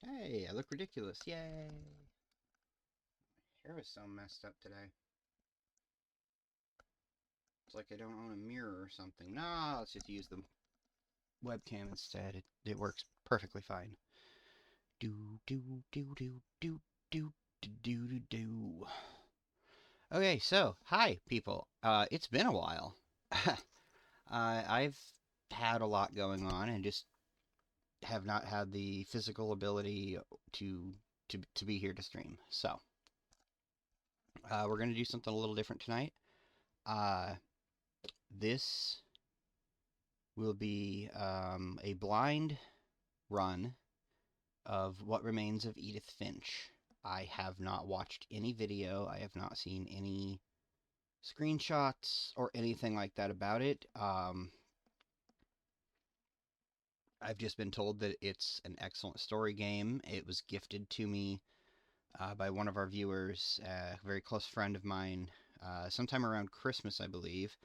Hey, I look ridiculous. Yay. My hair is so messed up today. It's like I don't own a mirror or something. No, let's just use the webcam instead. It works perfectly fine. Do, do, do, do, do, do, do, do, do. Okay, so, hi, people. It's been a while. I've had a lot going on and just have not had the physical ability to to be here to stream. So, we're going to do something a little different tonight. Uh, this will be a blind run of What Remains of Edith Finch. I have not watched any video. I have not seen any screenshots or anything like that about it. I've just been told that it's an excellent story game. It was gifted to me by one of our viewers, a very close friend of mine, sometime around Christmas, I believe,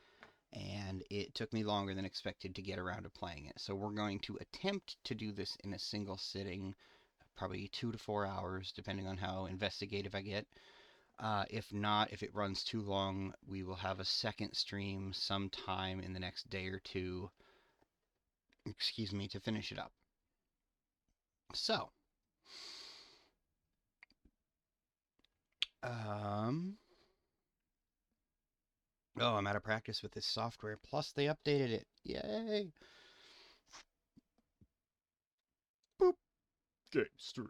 and it took me longer than expected to get around to playing it. So we're going to attempt to do this in a single sitting, probably 2 to 4 hours, depending on how investigative I get. If not, if it runs too long, we will have a second stream sometime in the next day or two, excuse me, to finish it up. So, oh, I'm out of practice with this software. Plus, they updated it. Yay! Boop. Game stream.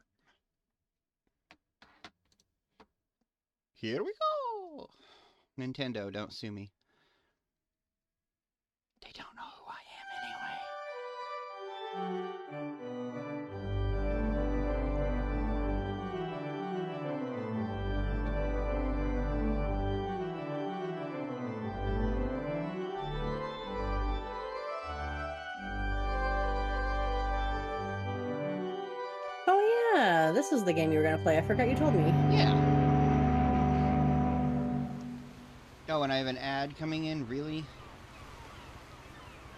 Here we go! Nintendo, don't sue me. They don't know who I am anyway. Oh yeah, this is the game you were gonna play. I forgot you told me. Yeah. Oh, and I have an ad coming in, really?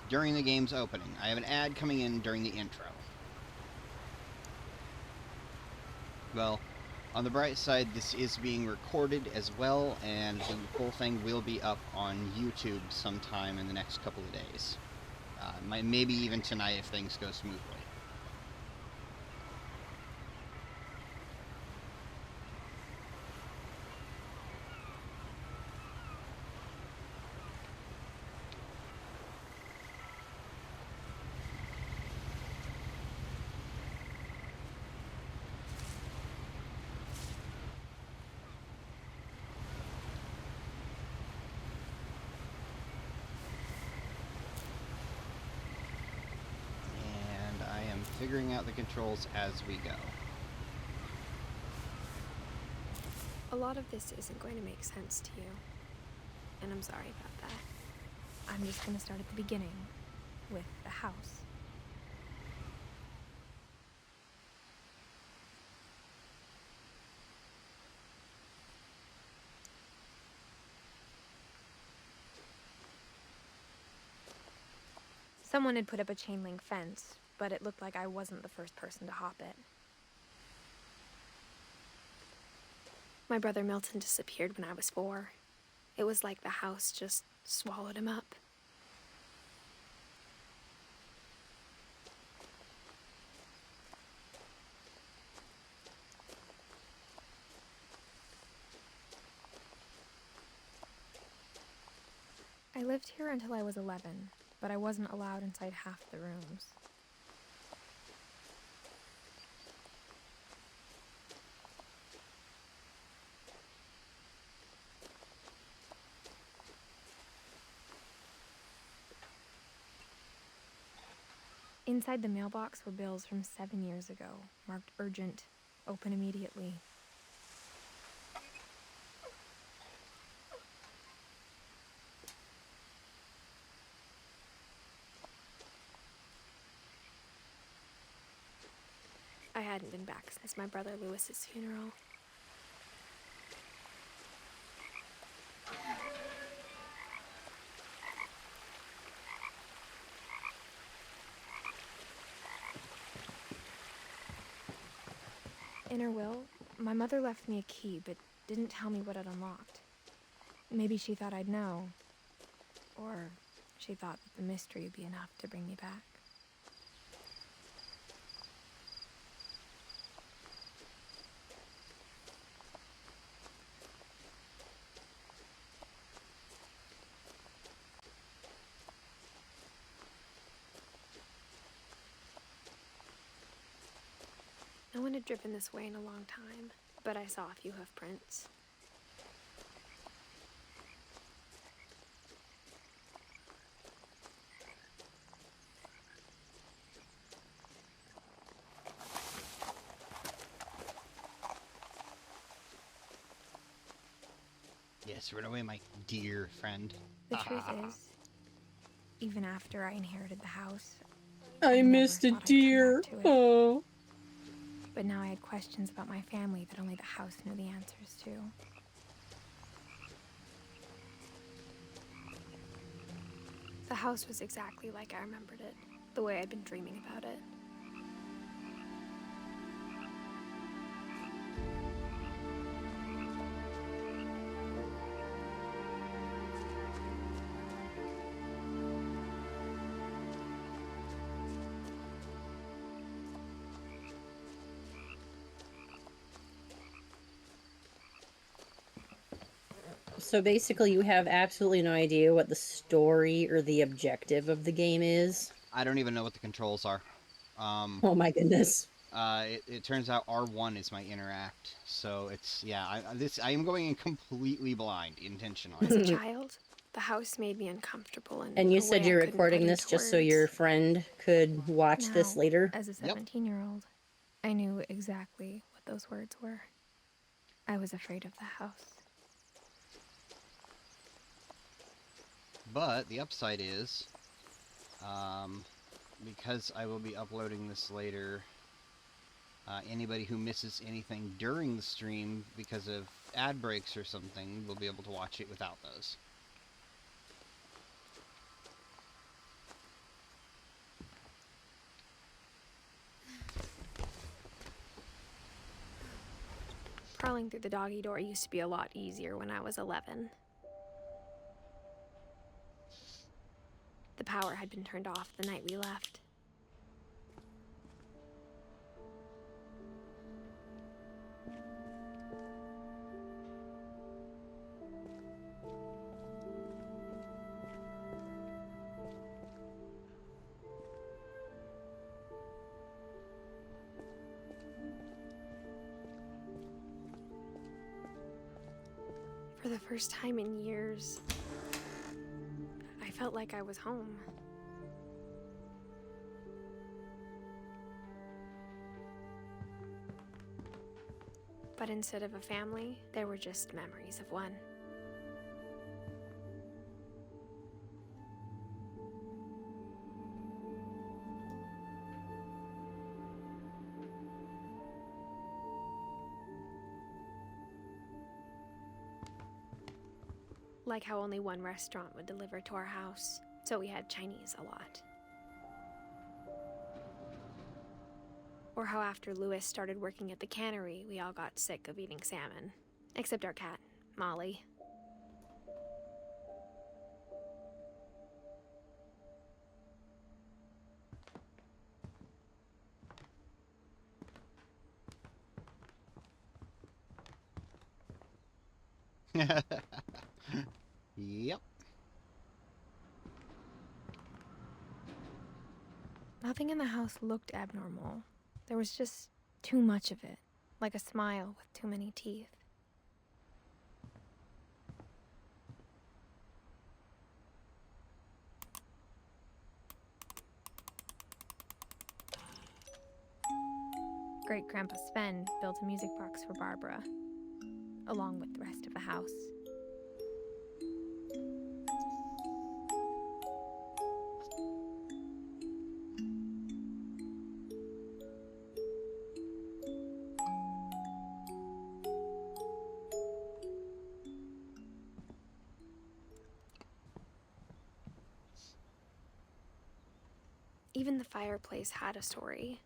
During the game's opening. I have an ad coming in during the intro. Well, on the bright side, this is being recorded as well, and the whole thing will be up on YouTube sometime in the next couple of days. Maybe even tonight if things go smoothly. And I am figuring out the controls as we go. A lot of this isn't going to make sense to you, and I'm sorry about that. I'm just going to start at the beginning, with the house. Someone had put up a chain link fence, but it looked like I wasn't the first person to hop it. My brother Milton disappeared when I was 4. It was like the house just swallowed him up. I lived here until I was 11, but I wasn't allowed inside half the rooms. Inside the mailbox were bills from 7 years ago, marked urgent, open immediately. I hadn't been back since my brother Lewis's funeral. inner will, my mother left me a key, but didn't tell me what it unlocked. Maybe she thought I'd know. Or she thought that the mystery would be enough to bring me back. No one had driven this way in a long time, but I saw a few hoof prints. Yes, run away, my dear friend. The truth is, even after I inherited the house, I never missed a thought I'd come deer. back to it. Oh. But now I had questions about my family that only the house knew the answers to. The house was exactly like I remembered it, the way I'd been dreaming about it. So basically you have absolutely no idea what the story or the objective of the game is? I don't even know what the controls are. Oh my goodness. It turns out R1 is my interact, so it's, yeah, I am going in completely blind, intentionally. As a child, the house made me uncomfortable in And you a said way you're I couldn't recording put this into just so your words. friend could watch this Now, later? as a Yep. 17-year-old, I knew exactly what those words were. I was afraid of the house. But the upside is, because I will be uploading this later, anybody who misses anything during the stream because of ad breaks or something will be able to watch it without those. Crawling through the doggy door used to be a lot easier when I was 11. The power had been turned off the night we left. For the first time in years, I felt like I was home. But instead of a family, there were just memories of one. Like how only one restaurant would deliver to our house, so we had Chinese a lot. Or how after Louis started working at the cannery, we all got sick of eating salmon. Except our cat, Molly. Yep. Nothing in the house looked abnormal. There was just too much of it, like a smile with too many teeth. Great-Grandpa Sven built a music box for Barbara, along with the rest of the house. Even the fireplace had a story.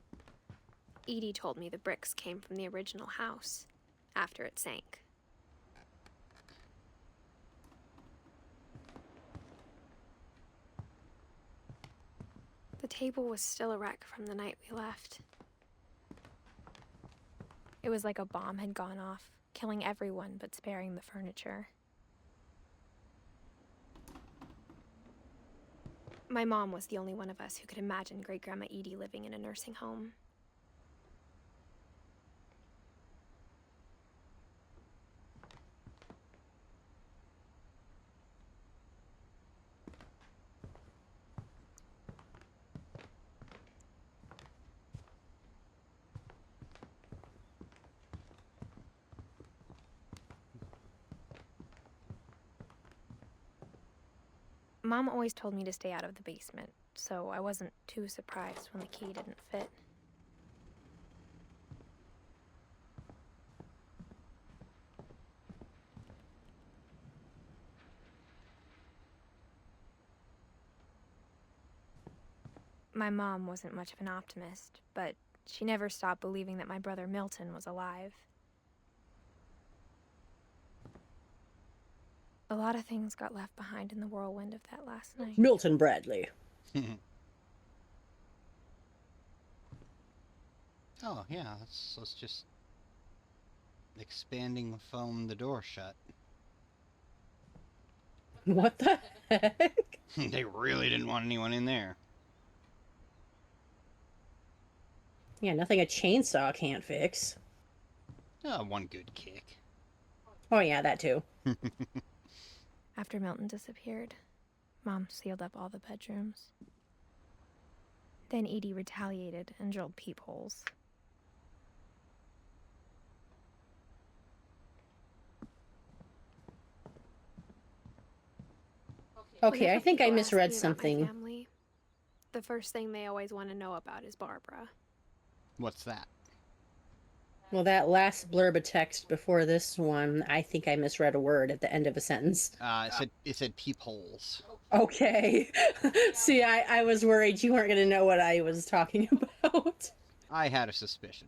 Edie told me the bricks came from the original house, after it sank. The table was still a wreck from the night we left. It was like a bomb had gone off, killing everyone but sparing the furniture. My mom was the only one of us who could imagine Great-Grandma Edie living in a nursing home. Mom always told me to stay out of the basement, so I wasn't too surprised when the key didn't fit. My mom wasn't much of an optimist, but she never stopped believing that my brother Milton was alive. A lot of things got left behind in the whirlwind of that last night. Milton Bradley. Oh, yeah, let's just expanding foam the door shut. What the heck? They really didn't want anyone in there. Yeah, nothing a chainsaw can't fix. Oh, one good kick. Oh yeah, that too. After Milton disappeared, Mom sealed up all the bedrooms. Then Edie retaliated and drilled peepholes. Okay, Whenever I think I people ask misread me about my something. family, the first thing they always want to know about is Barbara. What's that? Well, that last blurb of text before this one, I think I misread a word at the end of a sentence. It said peepholes. Okay. See, I was worried you weren't going to know what I was talking about. I had a suspicion.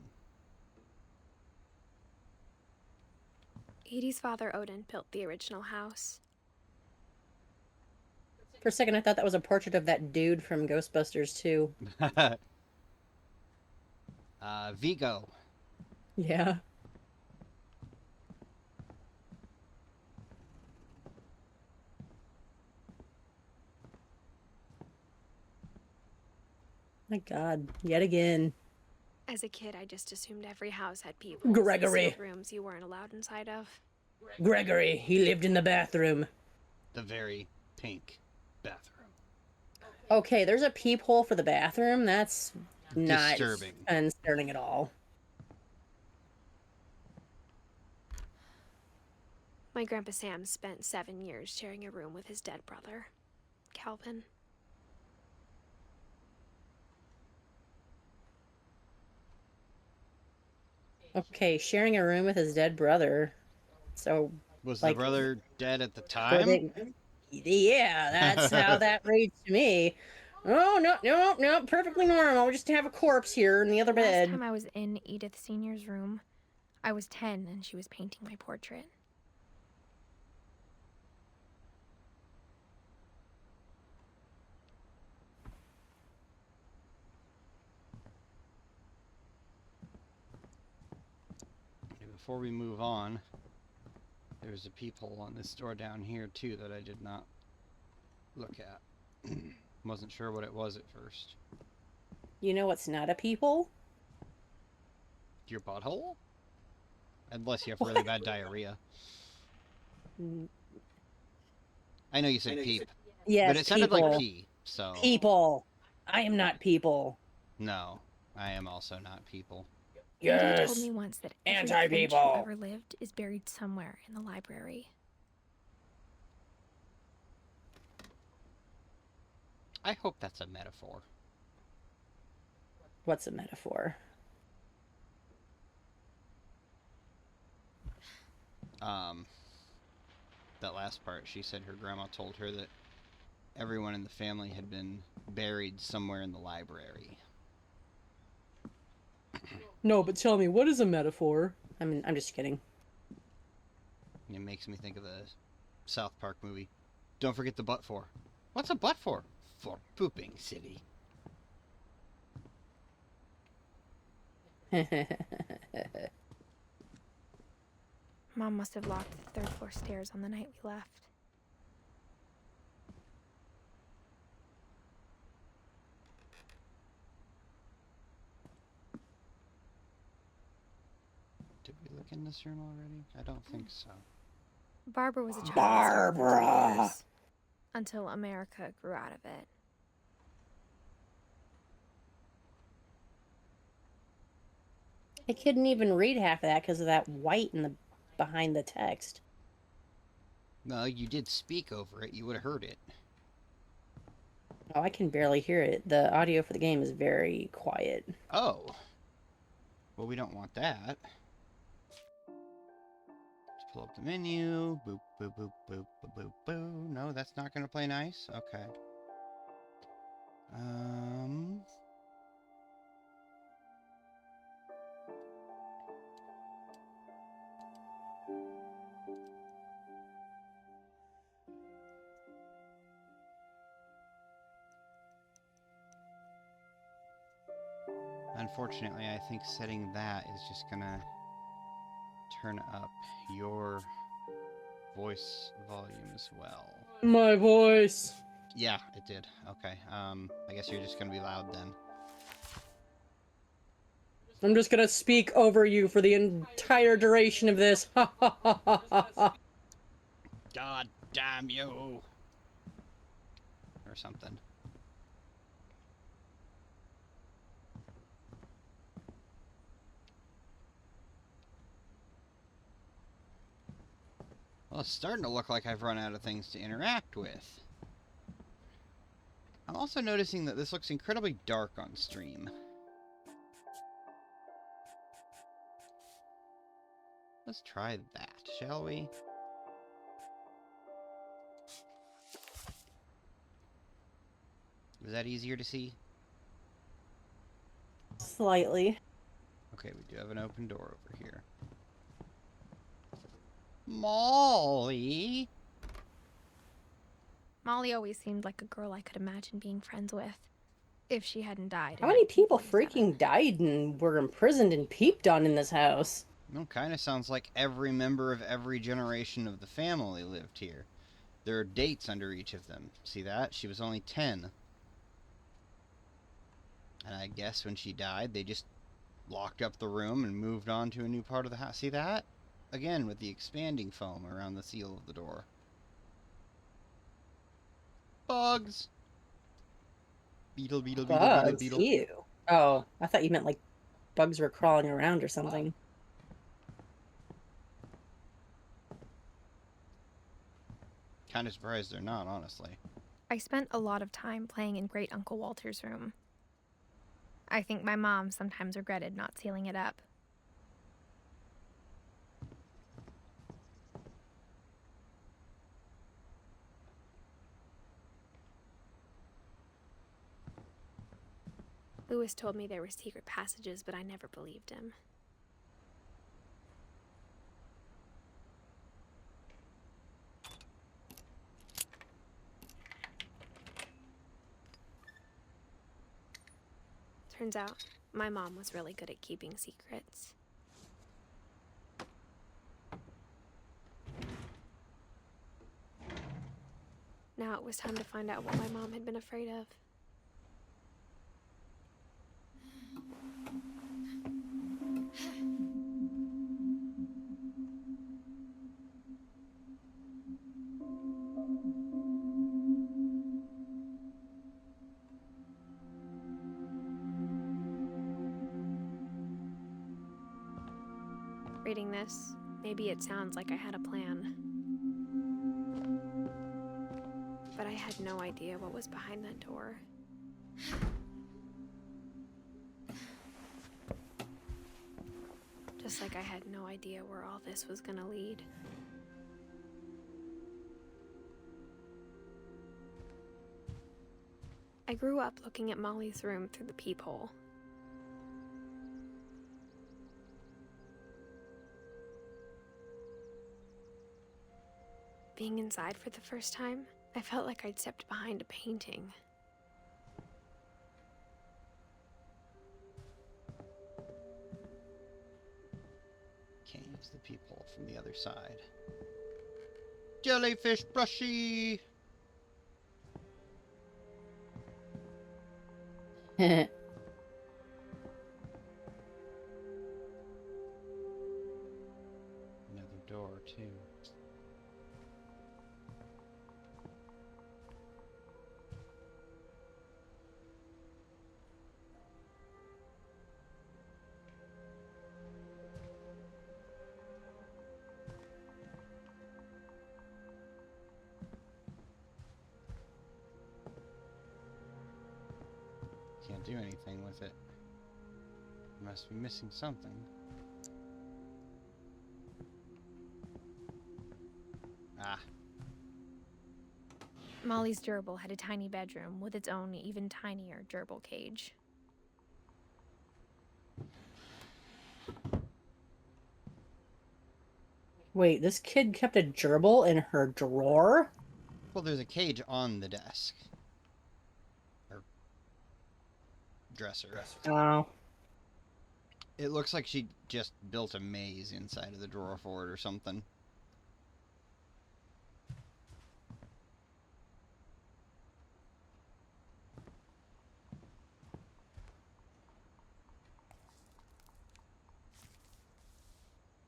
Edie's father, Odin, built the original house. For a second, I thought that was a portrait of that dude from Ghostbusters 2. Vigo. Yeah. My God, yet again. As a kid, I just assumed every house had people. Gregory. Rooms you weren't allowed inside of. Gregory, he lived in the bathroom. The very pink bathroom. Okay, there's a peephole for the bathroom. That's not Disturbing. concerning at all. My Grandpa Sam spent 7 years sharing a room with his dead brother, Calvin. Okay, sharing a room with his dead brother. So, Was like, the brother dead at the time? Yeah, that's how that reads to me. Oh, no, perfectly normal. We just have a corpse here in the other bed. Last time I was in Edith Sr.'s room, I was 10 and she was painting my portrait. Before we move on, there's a peephole on this door down here too that I did not look at. Wasn't sure what it was at first. You know what's not a peephole? Your butthole? Unless you have really bad diarrhea. I know you said peep. Yes, but it sounded people. like pee, so... People. I am not people. No, I am also not people. Edie told me once that every Finch anti-people who ever lived is buried somewhere in the library. I hope that's a metaphor. What's a metaphor? That last part, she said her grandma told her that everyone in the family had been buried somewhere in the library. No, but tell me, what is a metaphor? I mean, I'm just kidding. It makes me think of the South Park movie. Don't forget the butt for. What's a butt for? For pooping city. Mom must have locked the third floor stairs on the night we left. Did we look in this room already? I don't think so. Barbara was a child Barbara! for 2 years, until America grew out of it. I couldn't even read half of that because of that white in the behind the text. No, you did speak over it. You would have heard it. Oh, I can barely hear it. The audio for the game is very quiet. Oh. Well, we don't want that. Let's pull up the menu. Boop, boop, boop, boop, boop, boop, boop. No, that's not going to play nice. Okay. Unfortunately, I think setting that is just gonna turn up your voice volume as well. My voice. Yeah, it did. Okay. I guess you're just gonna be loud then. I'm just gonna speak over you for the entire duration of this. Ha ha ha ha ha ha. God damn you! Or something. Well, it's starting to look like I've run out of things to interact with. I'm also noticing that this looks incredibly dark on stream. Let's try that, shall we? Is that easier to see? Slightly. Okay, we do have an open door over here. Molly! Molly always seemed like a girl I could imagine being friends with, if she hadn't died. How many people freaking died and were imprisoned and peeped on in this house? Well, kind of sounds like every member of every generation of the family lived here. There are dates under each of them. See that? She was only 10. And I guess when she died, they just locked up the room and moved on to a new part of the house. See that? Again, with the expanding foam around the seal of the door. Bugs! Beetle, beetle, beetle, beetle, Bugs. beetle. Ew. Oh, I thought you meant like bugs were crawling around or something. Kind of surprised they're not, honestly. I spent a lot of time playing in Great Uncle Walter's room. I think my mom sometimes regretted not sealing it up. Lewis told me there were secret passages, but I never believed him. Turns out, my mom was really good at keeping secrets. Now it was time to find out what my mom had been afraid of. Reading this, maybe it sounds like I had a plan. But I had no idea what was behind that door. Just like I had no idea where all this was gonna lead. I grew up looking at Molly's room through the peephole. Being inside for the first time, I felt like I'd stepped behind a painting. Can't use the peephole from the other side. Jellyfish brushy! Another door, too. Can't do anything with it. Must be missing something. Ah. Molly's gerbil had a tiny bedroom with its own even tinier gerbil cage. Wait, this kid kept a gerbil in her drawer? Well, there's a cage on the desk. Or dresser. Oh. It looks like she just built a maze inside of the drawer for it or something.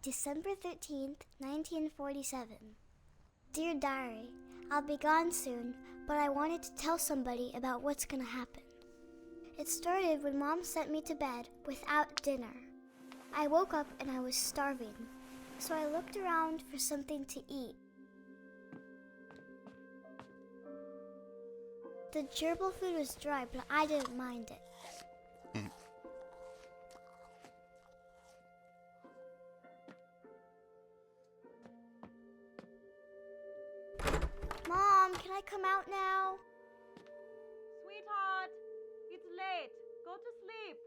December 13th, 1947. Dear Diary, I'll be gone soon, but I wanted to tell somebody about what's gonna happen. It started when Mom sent me to bed without dinner. I woke up and I was starving, so I looked around for something to eat. The gerbil food was dry, but I didn't mind it. Mom, can I come out now? Sweetheart, it's late. Go to sleep.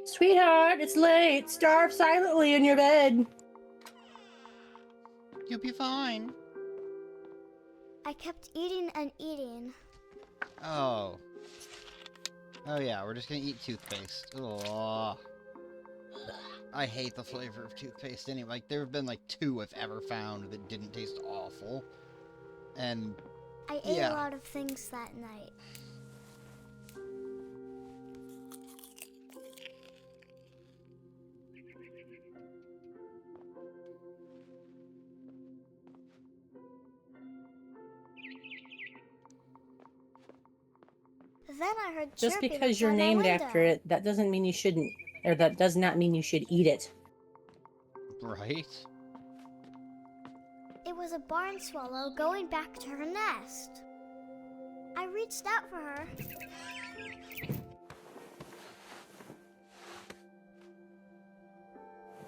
Sweetheart, it's late. Starve silently in your bed. You'll be fine. I kept eating and eating. Oh. Oh yeah, we're just gonna eat toothpaste. Oh. I hate the flavor of toothpaste anyway. Like, there have been like 2 I've ever found that didn't taste awful. And I ate yeah. a lot of things that night. Then I heard Just chirping because you're outside my named window. after it, that doesn't mean you shouldn't, or that does not mean you should eat it. right? It was a barn swallow going back to her nest. I reached out for her.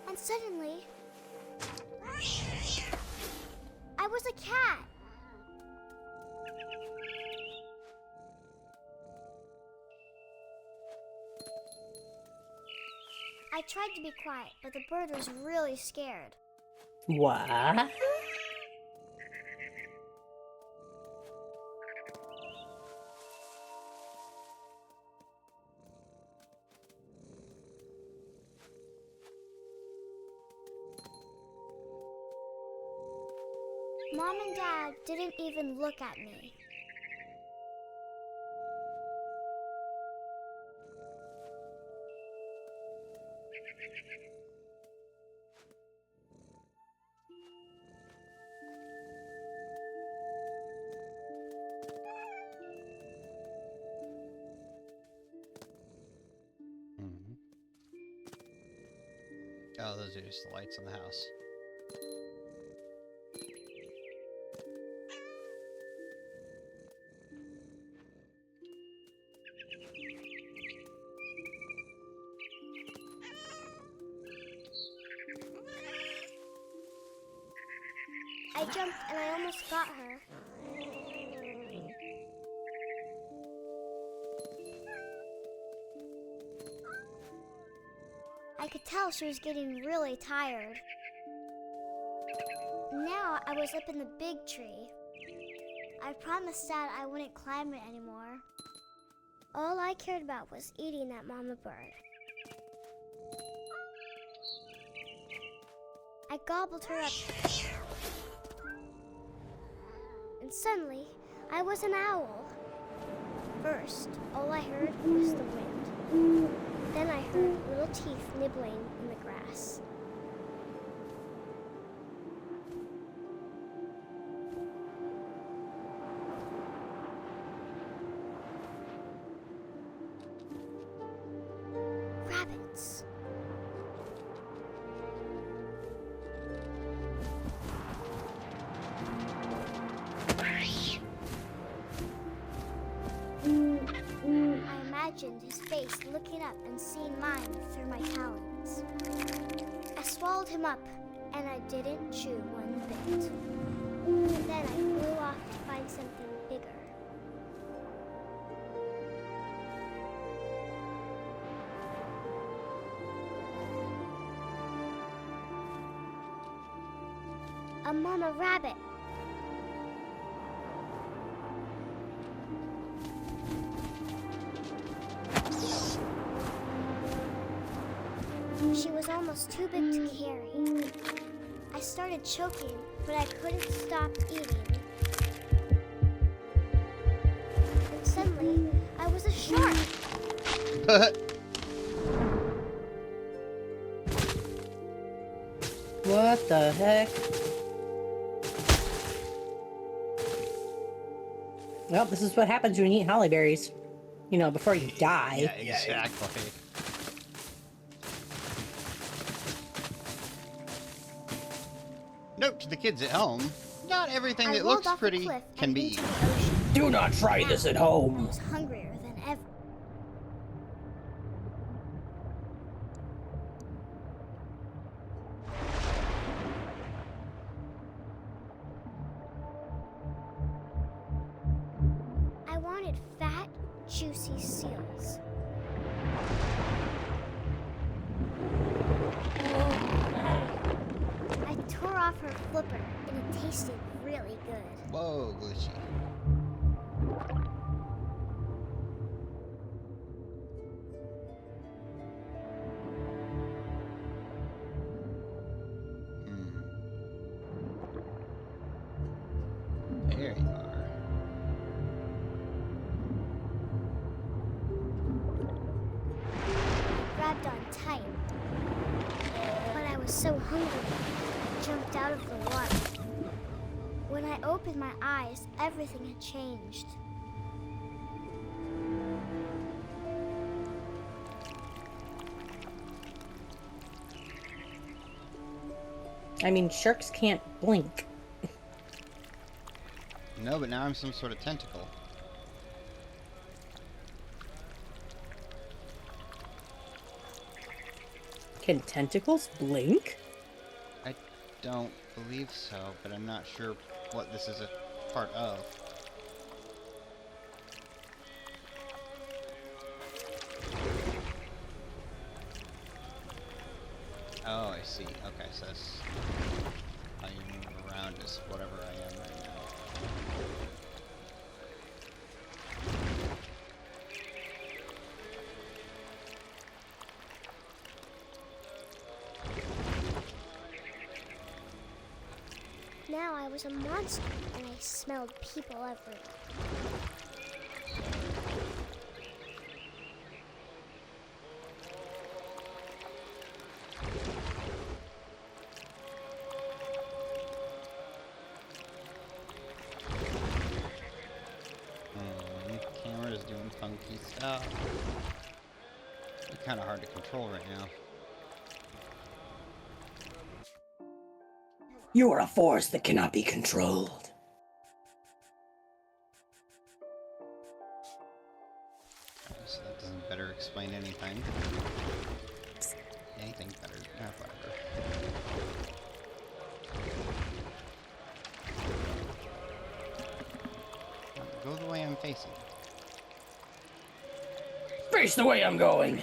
And suddenly, I was a cat. I tried to be quiet, but the bird was really scared. What? Mom and Dad didn't even look at me. Mm-hmm. Oh, those are just the lights on the house. I jumped and I almost got her. I could tell she was getting really tired. Now I was up in the big tree. I promised Dad I wouldn't climb it anymore. All I cared about was eating that mama bird. I gobbled her up. And suddenly, I was an owl. First, all I heard was the wind. Then I heard little teeth nibbling in the grass. Rabbits. I imagined his face looking up and seeing mine through my talons. I swallowed him up, and I didn't chew one bit. Then I flew off to find something bigger. A mama rabbit. She was almost too big to carry. I started choking, but I couldn't stop eating. And suddenly, I was a shark. What the heck? Well, this is what happens when you eat holly berries. You know, before you die. Yeah, exactly. Note to the kids at home, not everything I that rolled looks off the pretty cliff can and be into eaten. the ocean. Do not try this at home. I was hungrier than ever. I wanted fat, juicy seals. I tore off her flipper, and it tasted really good. Whoa, glitchy. There you are. I grabbed on tight, but I was so hungry, I jumped out of the water. When I opened my eyes, everything had changed. I mean, sharks can't blink. No, but now I'm some sort of tentacle. Can tentacles blink? I don't believe so, but I'm not sure what this is a part of. Oh, I see. Okay, so that's how you move around is whatever I am right now. Now I was a monster, and I smelled people everywhere. The camera's doing funky stuff. It's kind of hard to control right now. You are a force that cannot be controlled. So that doesn't better explain anything. Anything better. Whatever. Go the way I'm facing. Face the way I'm going.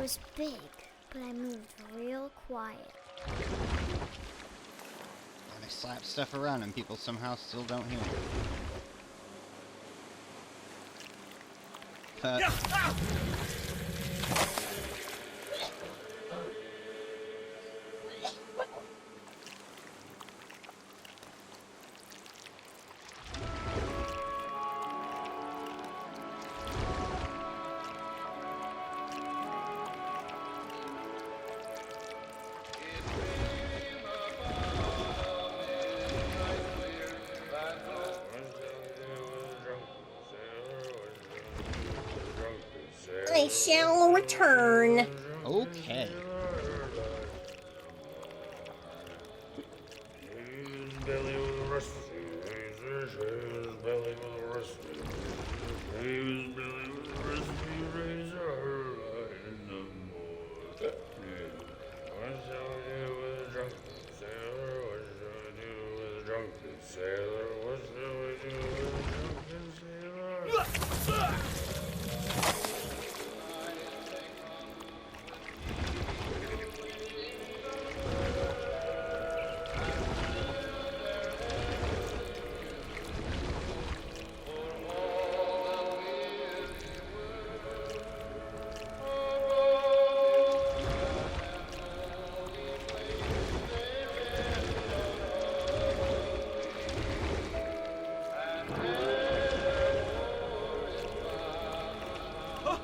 was big, but I moved real quiet. And I slap stuff around and people somehow still don't hear me. I shall return. Okay.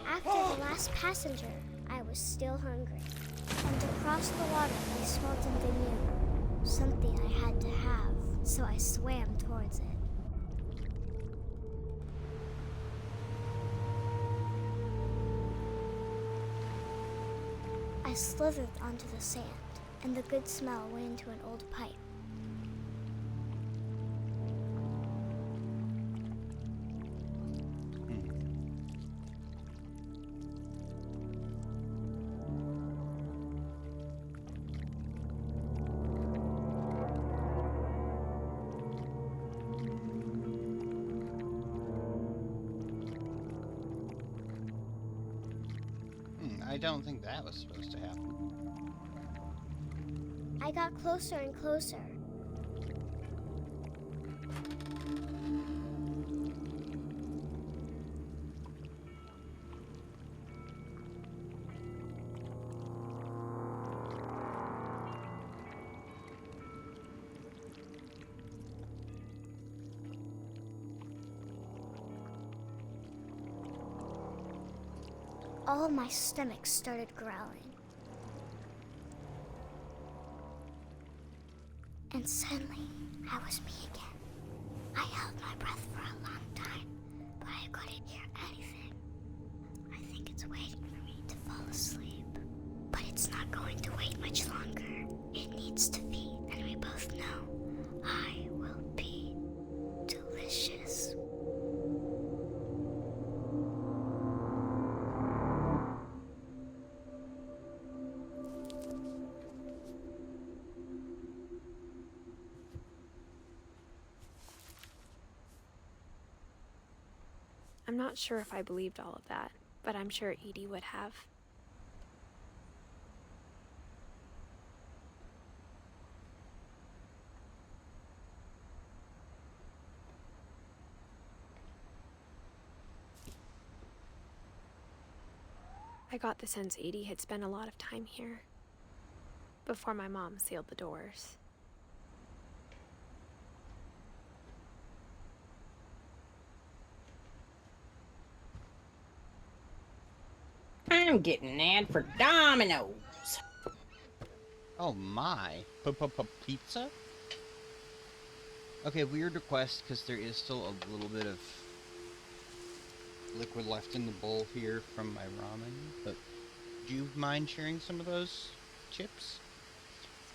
After the last passenger, I was still hungry. And across the water, I smelled something new. Something I had to have, so I swam towards it. I slithered onto the sand, and the good smell went into an old pipe. I don't think that was supposed to happen. I got closer and closer. All my stomach started growling. And suddenly, I was me again. I held my breath for a long time, but I couldn't hear anything. I think it's waiting for me to fall asleep. But it's not going to wait much longer. It needs to feed, and we both know I will be delicious. I'm not sure if I believed all of that, but I'm sure Edie would have. I got the sense Edie had spent a lot of time here, before my mom sealed the doors. I'm getting an ad for Domino's. Oh my. Pizza? Okay, weird request, because there is still a little bit of liquid left in the bowl here from my ramen, but do you mind sharing some of those chips?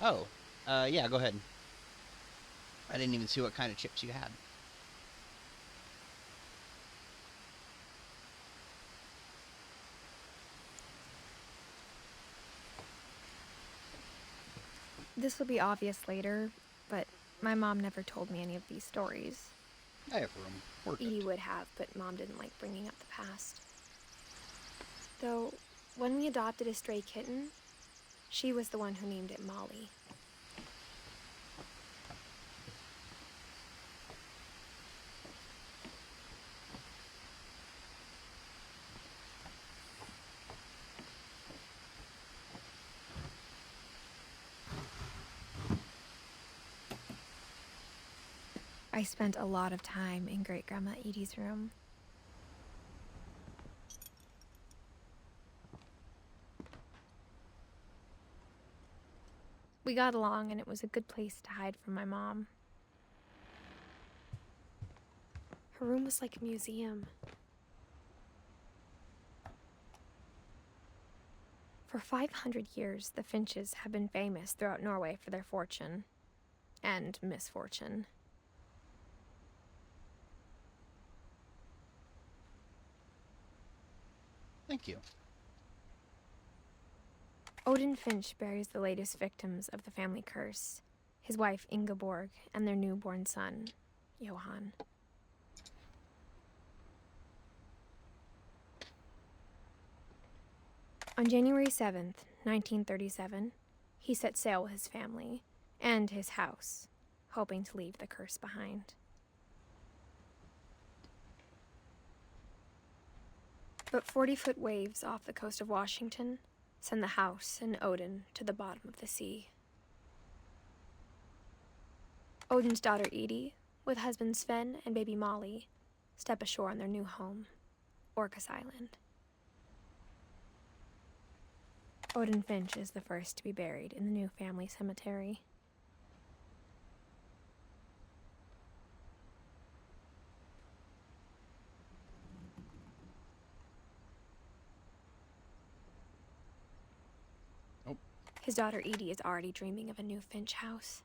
Oh, yeah, go ahead. I didn't even see what kind of chips you had. This will be obvious later, but my mom never told me any of these stories. I have room. Work Edie it. would have, but Mom didn't like bringing up the past. Though, When we adopted a stray kitten, she was the one who named it Molly. I spent a lot of time in Great-Grandma Edie's room. We got along, and it was a good place to hide from my mom. Her room was like a museum. For 500 years, the Finches have been famous throughout Norway for their fortune and misfortune. Thank you. Odin Finch buries the latest victims of the family curse, his wife Ingeborg and their newborn son, Johan. On January 7th, 1937, he set sail with his family and his house, hoping to leave the curse behind. But 40-foot waves off the coast of Washington send the house and Odin to the bottom of the sea. Odin's daughter Edie, with husband Sven and baby Molly, step ashore on their new home, Orcas Island. Odin Finch is the first to be buried in the new family cemetery. Oh. His daughter Edie is already dreaming of a new Finch house.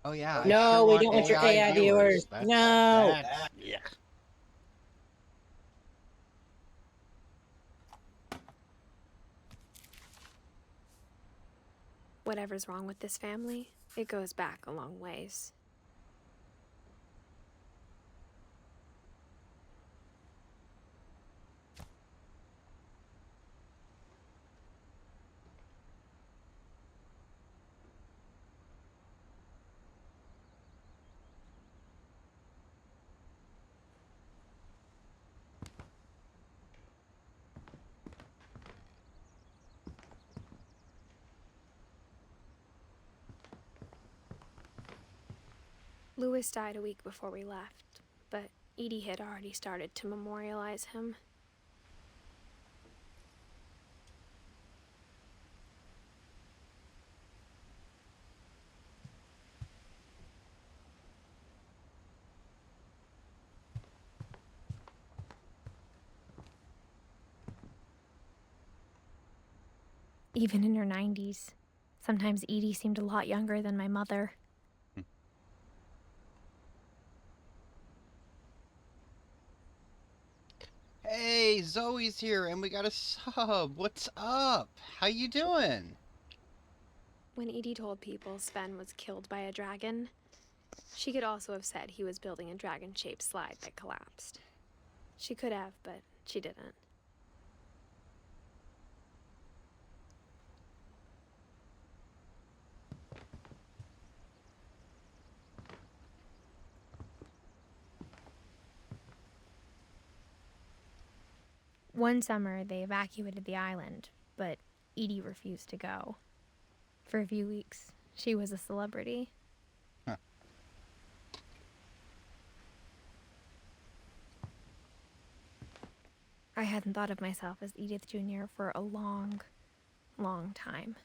Oh yeah. I No, sure we want don't want your AI viewers. No. Yeah. Whatever's wrong with this family, it goes back a long ways. Louis died a week before we left, but Edie had already started to memorialize him. Even in her 90s, sometimes Edie seemed a lot younger than my mother. Hey, Zoe's here, and we got a sub. What's up? How you doing? When Edie told people Sven was killed by a dragon, she could also have said he was building a dragon-shaped slide that collapsed. She could have, but she didn't. One summer, they evacuated the island, but Edie refused to go. For a few weeks, she was a celebrity. Huh. I hadn't thought of myself as Edith Jr. for a long, long time.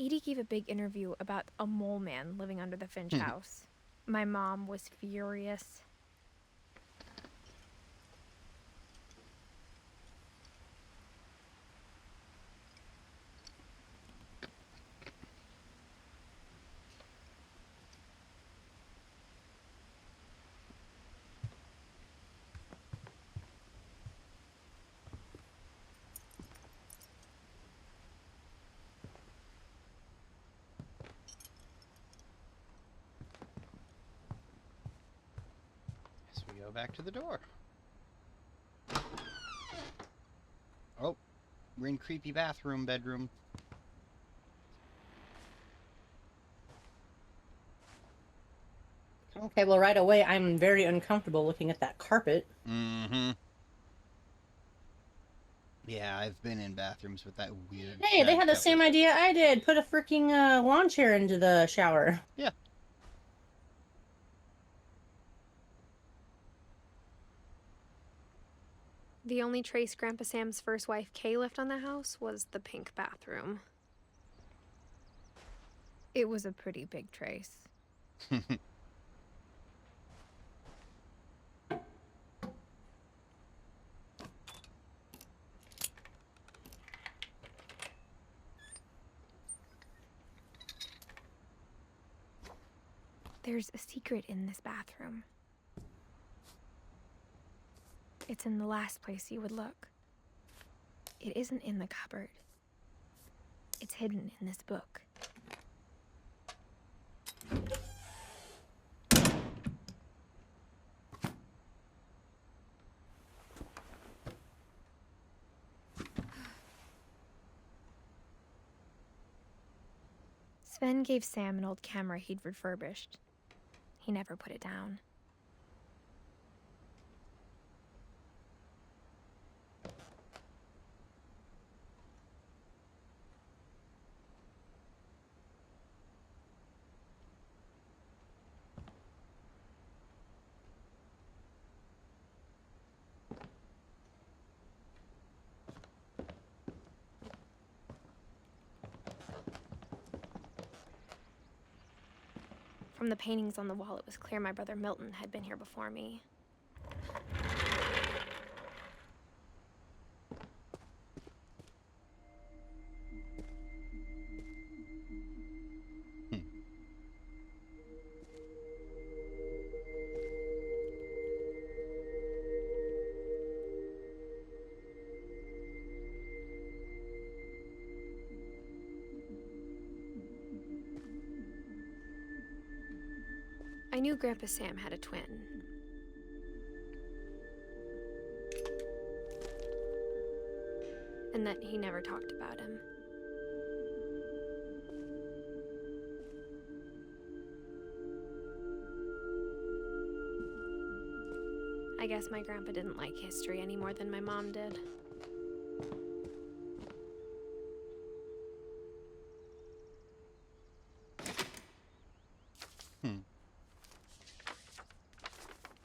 Edie gave a big interview about a mole man living under the Finch house. My mom was furious. Go back to the door. Oh, we're in creepy bedroom. Okay, well, right away, I'm very uncomfortable looking at that carpet. Mm-hmm. Yeah, I've been in bathrooms with that weird. Hey, they had the same idea I did. Put a freaking lawn chair into the shower. Yeah. The only trace Grandpa Sam's first wife, Kay, left on the house was the pink bathroom. It was a pretty big trace. There's a secret in this bathroom. It's in the last place you would look. It isn't in the cupboard. It's hidden in this book. Sven gave Sam an old camera he'd refurbished. He never put it down. From the paintings on the wall, it was clear my brother Milton had been here before me. I knew Grandpa Sam had a twin. And that he never talked about him. I guess my grandpa didn't like history any more than my mom did.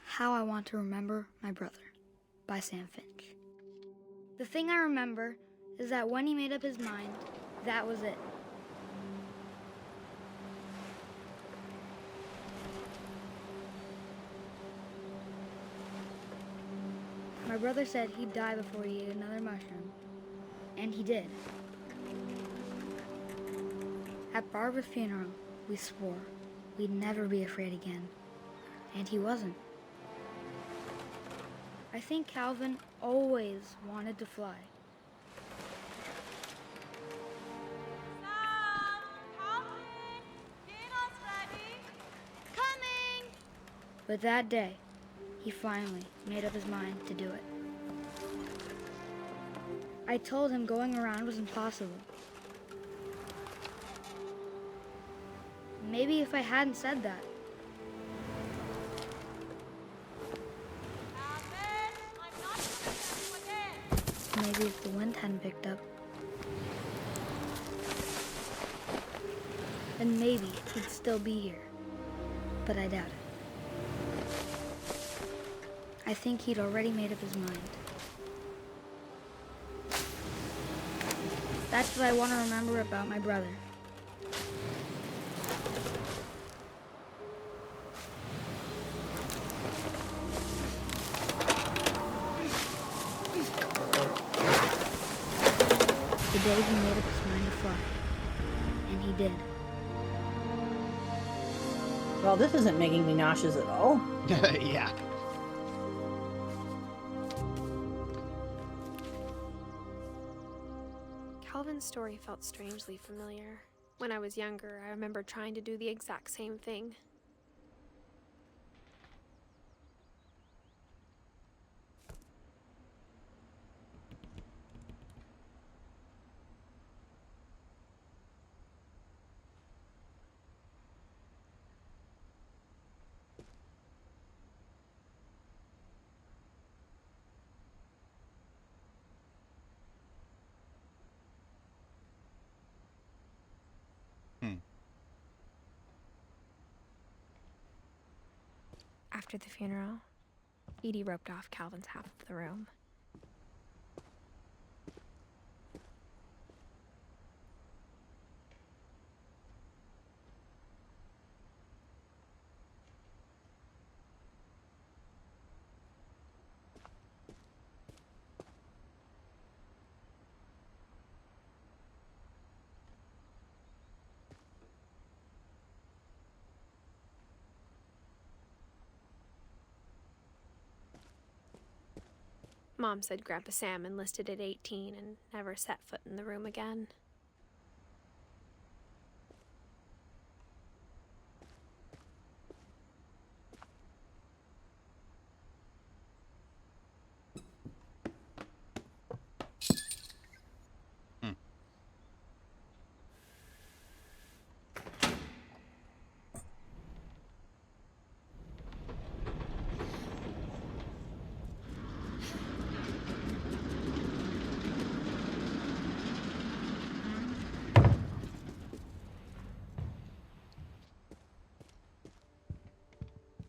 How I Want to Remember My Brother by Sam Finch. The thing I remember is that when he made up his mind, that was it. My brother said he'd die before he ate another mushroom, and he did. At Barbara's funeral, we swore we'd never be afraid again, and he wasn't. I think Calvin always wanted to fly. Sam! Calvin! Dinner's ready! Coming! But that day, he finally made up his mind to do it. I told him going around was impossible. Maybe if I hadn't said that, I'm not going to again. maybe if the wind hadn't picked up, then maybe he'd still be here. But I doubt it. I think he'd already made up his mind. That's what I want to remember about my brother. The day he made up his mind to fly. And he did. Well, this isn't making me nauseous at all. Yeah. Calvin's story felt strangely familiar. When I was younger, I remember trying to do the exact same thing. After the funeral, Edie roped off Calvin's half of the room. Mom said Grandpa Sam enlisted at 18 and never set foot in the room again.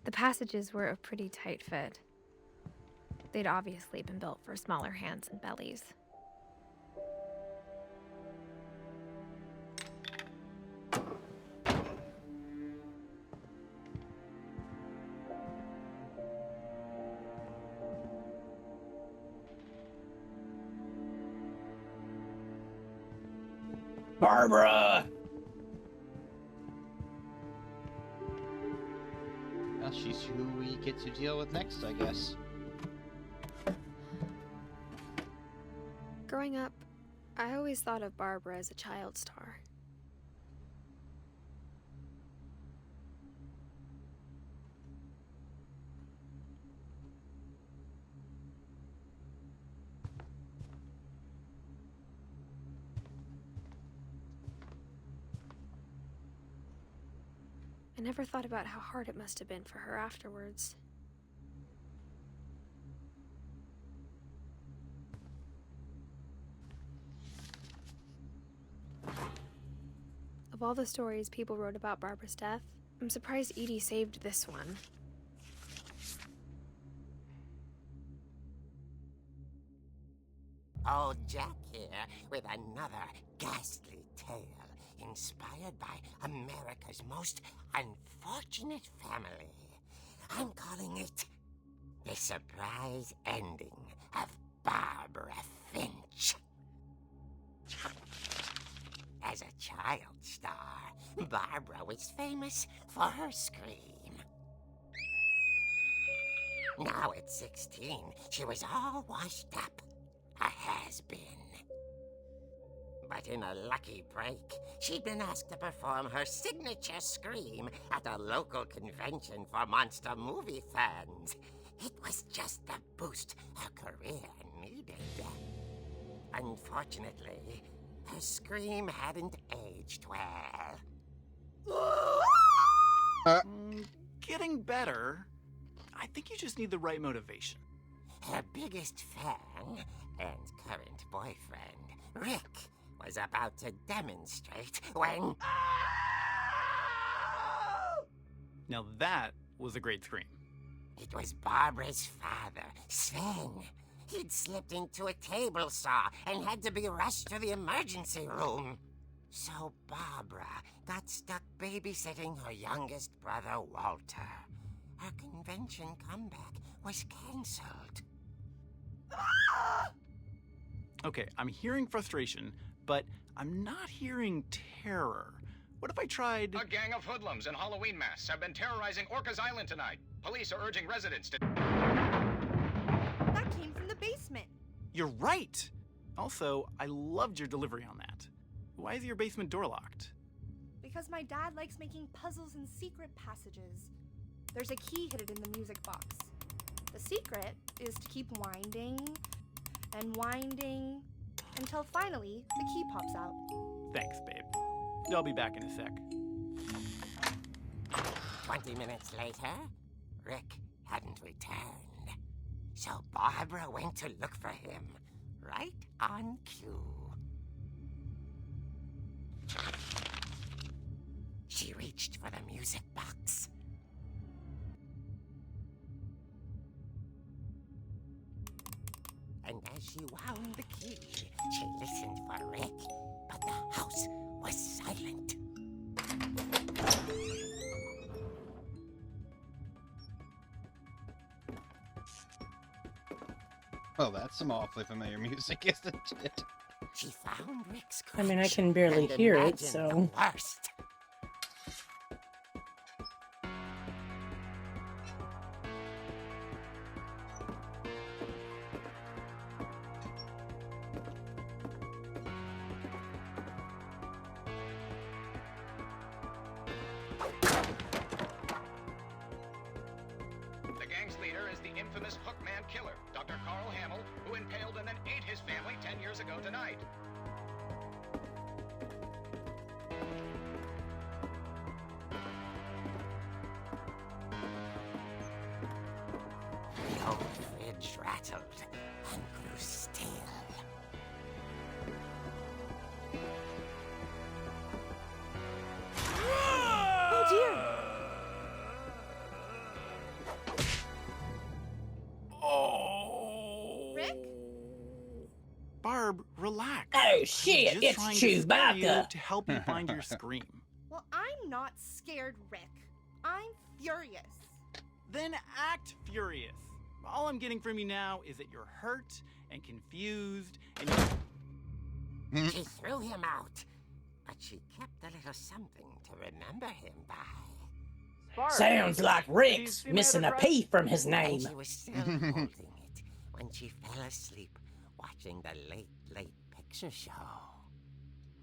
The passages were a pretty tight fit. They'd obviously been built for smaller hands and bellies. Barbara! Well, she's who we get to deal with next, I guess. Growing up, I always thought of Barbara as a child star. I never thought about how hard it must have been for her afterwards. Of all the stories people wrote about Barbara's death, I'm surprised Edie saved this one. Old Jack here with another ghastly tale inspired by America's most unfortunate family. I'm calling it The Surprise Ending of Barbara Finch. As a child star, Barbara was famous for her scream. Now at 16, she was all washed up. A has-been. But in a lucky break, she'd been asked to perform her signature scream at a local convention for monster movie fans. It was just the boost her career needed. Unfortunately, her scream hadn't aged well. Getting better. I think you just need the right motivation. Her biggest fan and current boyfriend, Rick, was about to demonstrate when... Now that was a great scream. It was Barbara's father, Sven. He'd slipped into a table saw and had to be rushed to the emergency room. So Barbara got stuck babysitting her youngest brother, Walter. Her convention comeback was cancelled. Okay, I'm hearing frustration, but I'm not hearing terror. What if I tried... A gang of hoodlums in Halloween masks have been terrorizing Orcas Island tonight. Police are urging residents to... That came from the basement. You're right! Also, I loved your delivery on that. Why is your basement door locked? Because my dad likes making puzzles and secret passages. There's a key hidden in the music box. The secret is to keep winding and winding until finally the key pops out. Thanks, babe. I'll be back in a sec. 20 minutes later, Rick hadn't returned. So Barbara went to look for him, right on cue. She reached for the music box. Well, that's some awfully familiar music, isn't it? She found Rick's I mean, I crutch can barely and hear it, imagined so. the worst. The gang's leader is the infamous Hookman killer, Dr. Carl Hamill, who impaled and then ate his family 10 years ago tonight. The old fridge rattled and grew still. Oh dear! Oh. Rick? Barb, relax. Oh I'm shit, just it's trying to scare you Chewbacca. to help you find your scream. Well, I'm not scared, Rick. I'm furious. Then act furious. All I'm getting from you now is that you're hurt and confused and She threw him out, but she kept a little something to remember him by. Sounds like Rick's missing a P from his And name. she was still holding it when she fell asleep watching the late picture show.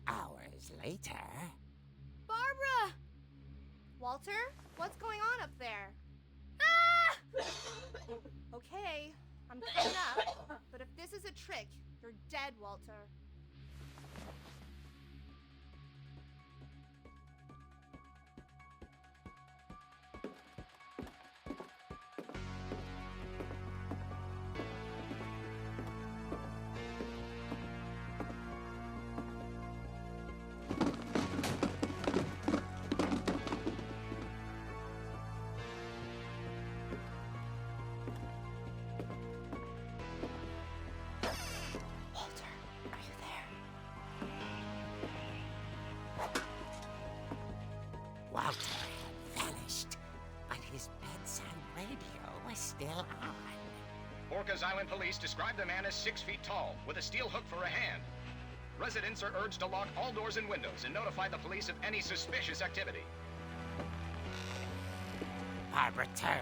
Hours later... Barbara! Walter, what's going on up there? Ah! Okay, I'm coming up, but if this is a trick, you're dead, Walter. Walter had vanished, but his bedside radio was still on. Orcas Island police describe the man as 6 feet tall, with a steel hook for a hand. Residents are urged to lock all doors and windows and notify the police of any suspicious activity. Barbara turned,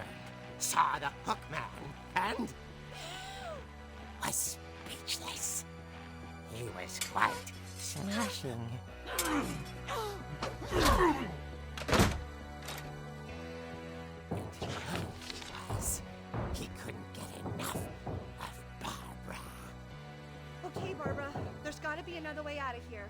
saw the hook man, and was speechless. He was quite smashing. And he was. He couldn't get enough of Barbara. Okay, Barbara, there's gotta be another way out of here.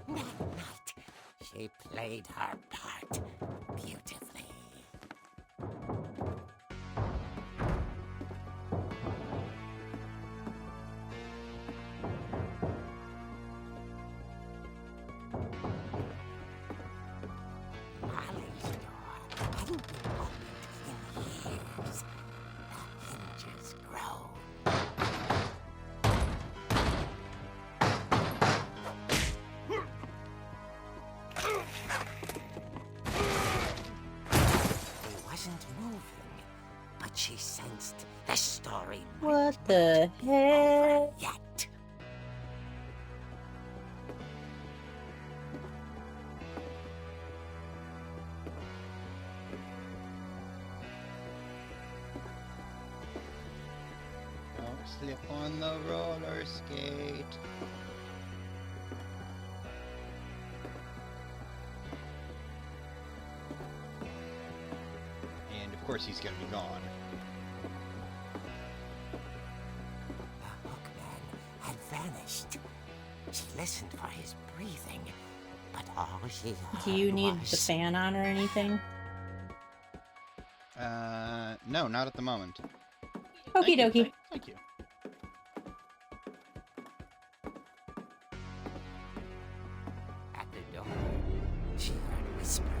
That night, she played her part beautifully. Molly's door hadn't been opened in years. The hinges groaned. He wasn't moving, but she sensed the story What the heck? yet. Don't slip on the roller skate. And of course he's gonna be gone. The hookman had vanished. She listened for his breathing, but all she heard Do you need was... the fan on or anything? No, not at the moment. Okie dokie. Thank you. At the door, she heard whispering.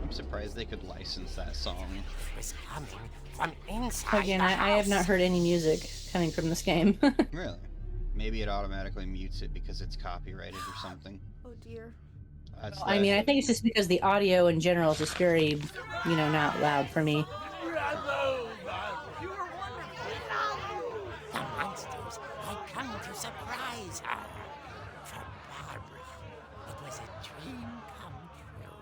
I'm surprised they could license that song. It was coming from inside Again, the I have not house. heard any music coming from this game. Really? Maybe it automatically mutes it because it's copyrighted or something. Oh dear. That's I mean, I think it's just because the audio in general is just very, not loud for me. The monsters had come to surprise her. For Barbara, it was a dream come true.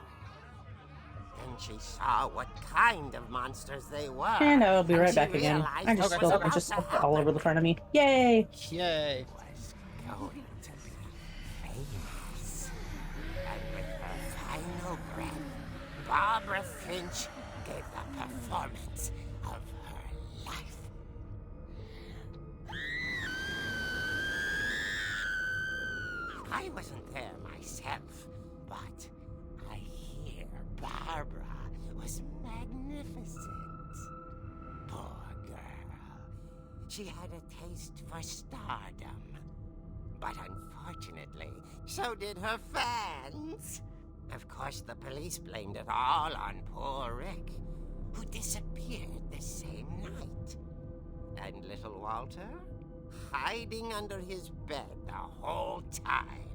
Then she saw what kind of monsters they were. And I will be right she back again. realized I just what was spilled a about bunch of to stuff all over happen. the front of me. Yay! Yay! Was going to be famous. And with her final breath, Barbara Finch gave the performance of her life. I wasn't there myself, but I hear Barbara was magnificent. Poor girl. She had a taste for stardom. But unfortunately, so did her fans. Of course, the police blamed it all on poor Rick, who disappeared the same night. And little Walter? Hiding under his bed the whole time.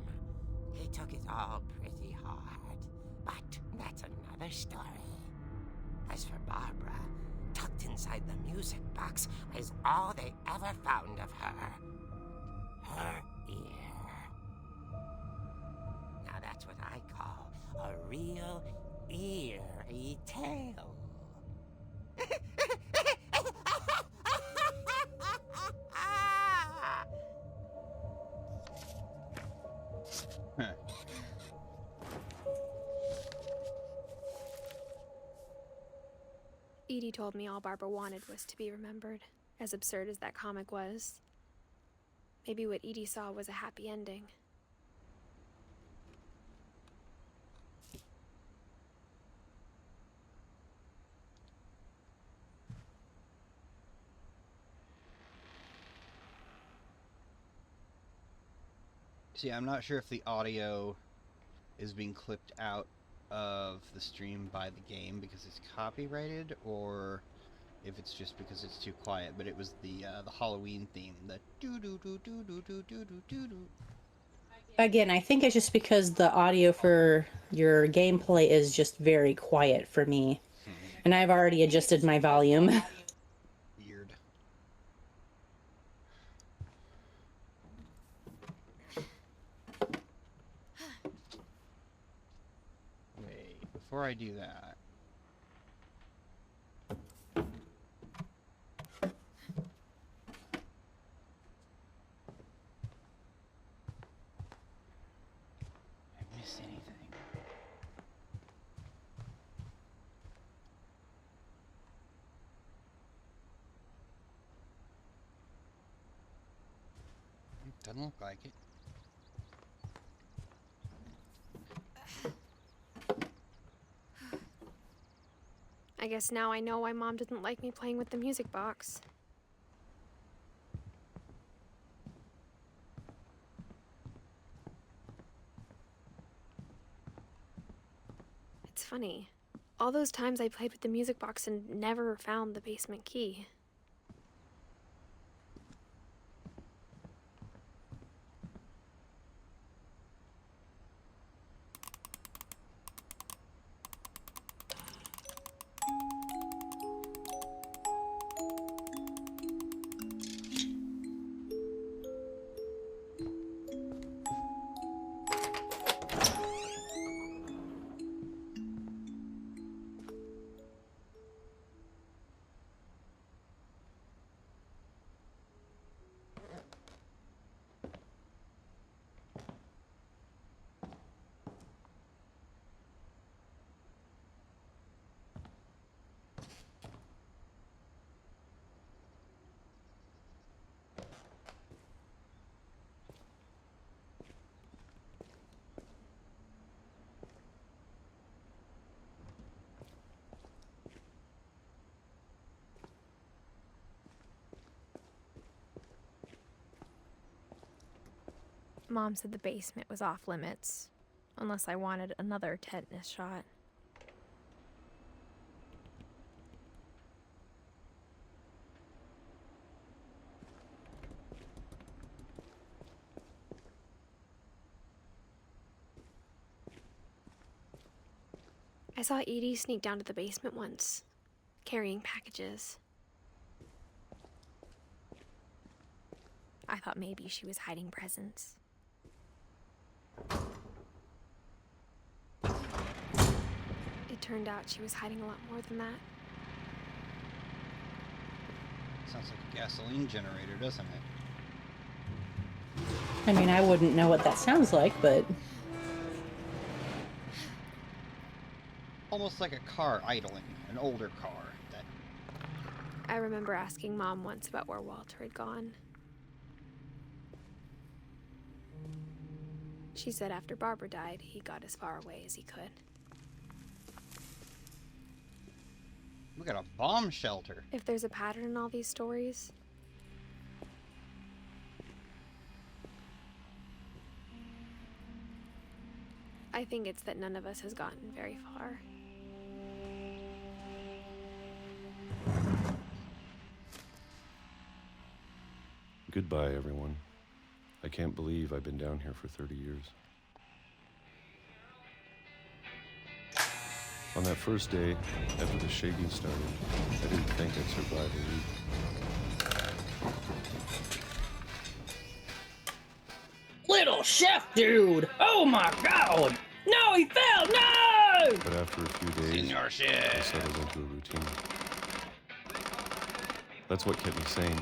He took it all pretty hard, but that's another story. As for Barbara, tucked inside the music box was all they ever found of her. Her ear. Now that's what I call a real eerie tale. Huh. Edie told me all Barbara wanted was to be remembered, as absurd as that comic was. Maybe what Edie saw was a happy ending. See, I'm not sure if the audio is being clipped out of the stream by the game because it's copyrighted, or if it's just because it's too quiet. But it was the Halloween theme, the doo doo doo doo doo doo doo doo doo doo. Again, I think it's just because the audio for your gameplay is just very quiet for me. And I've already adjusted my volume. Weird. Wait, before I do that. I miss anything? It doesn't look like it. I guess now I know why Mom didn't like me playing with the music box. It's funny. All those times I played with the music box and never found the basement key. Mom said the basement was off limits, unless I wanted another tetanus shot. I saw Edie sneak down to the basement once, carrying packages. I thought maybe she was hiding presents. It turned out she was hiding a lot more than that. Sounds like a gasoline generator, doesn't it? I mean, I wouldn't know what that sounds like, but... Almost like a car idling, an older car. That I remember asking Mom once about where Walter had gone. She said after Barbara died, he got as far away as he could. We got a bomb shelter. If there's a pattern in all these stories, I think it's that none of us has gotten very far. Goodbye, everyone. I can't believe I've been down here for 30 years. On that first day, after the shaking started, I didn't think I'd survive a week. Little chef dude! Oh my god! No, he fell! No! But after a few days, Senior I chef. settled into a routine. That's what kept me sane.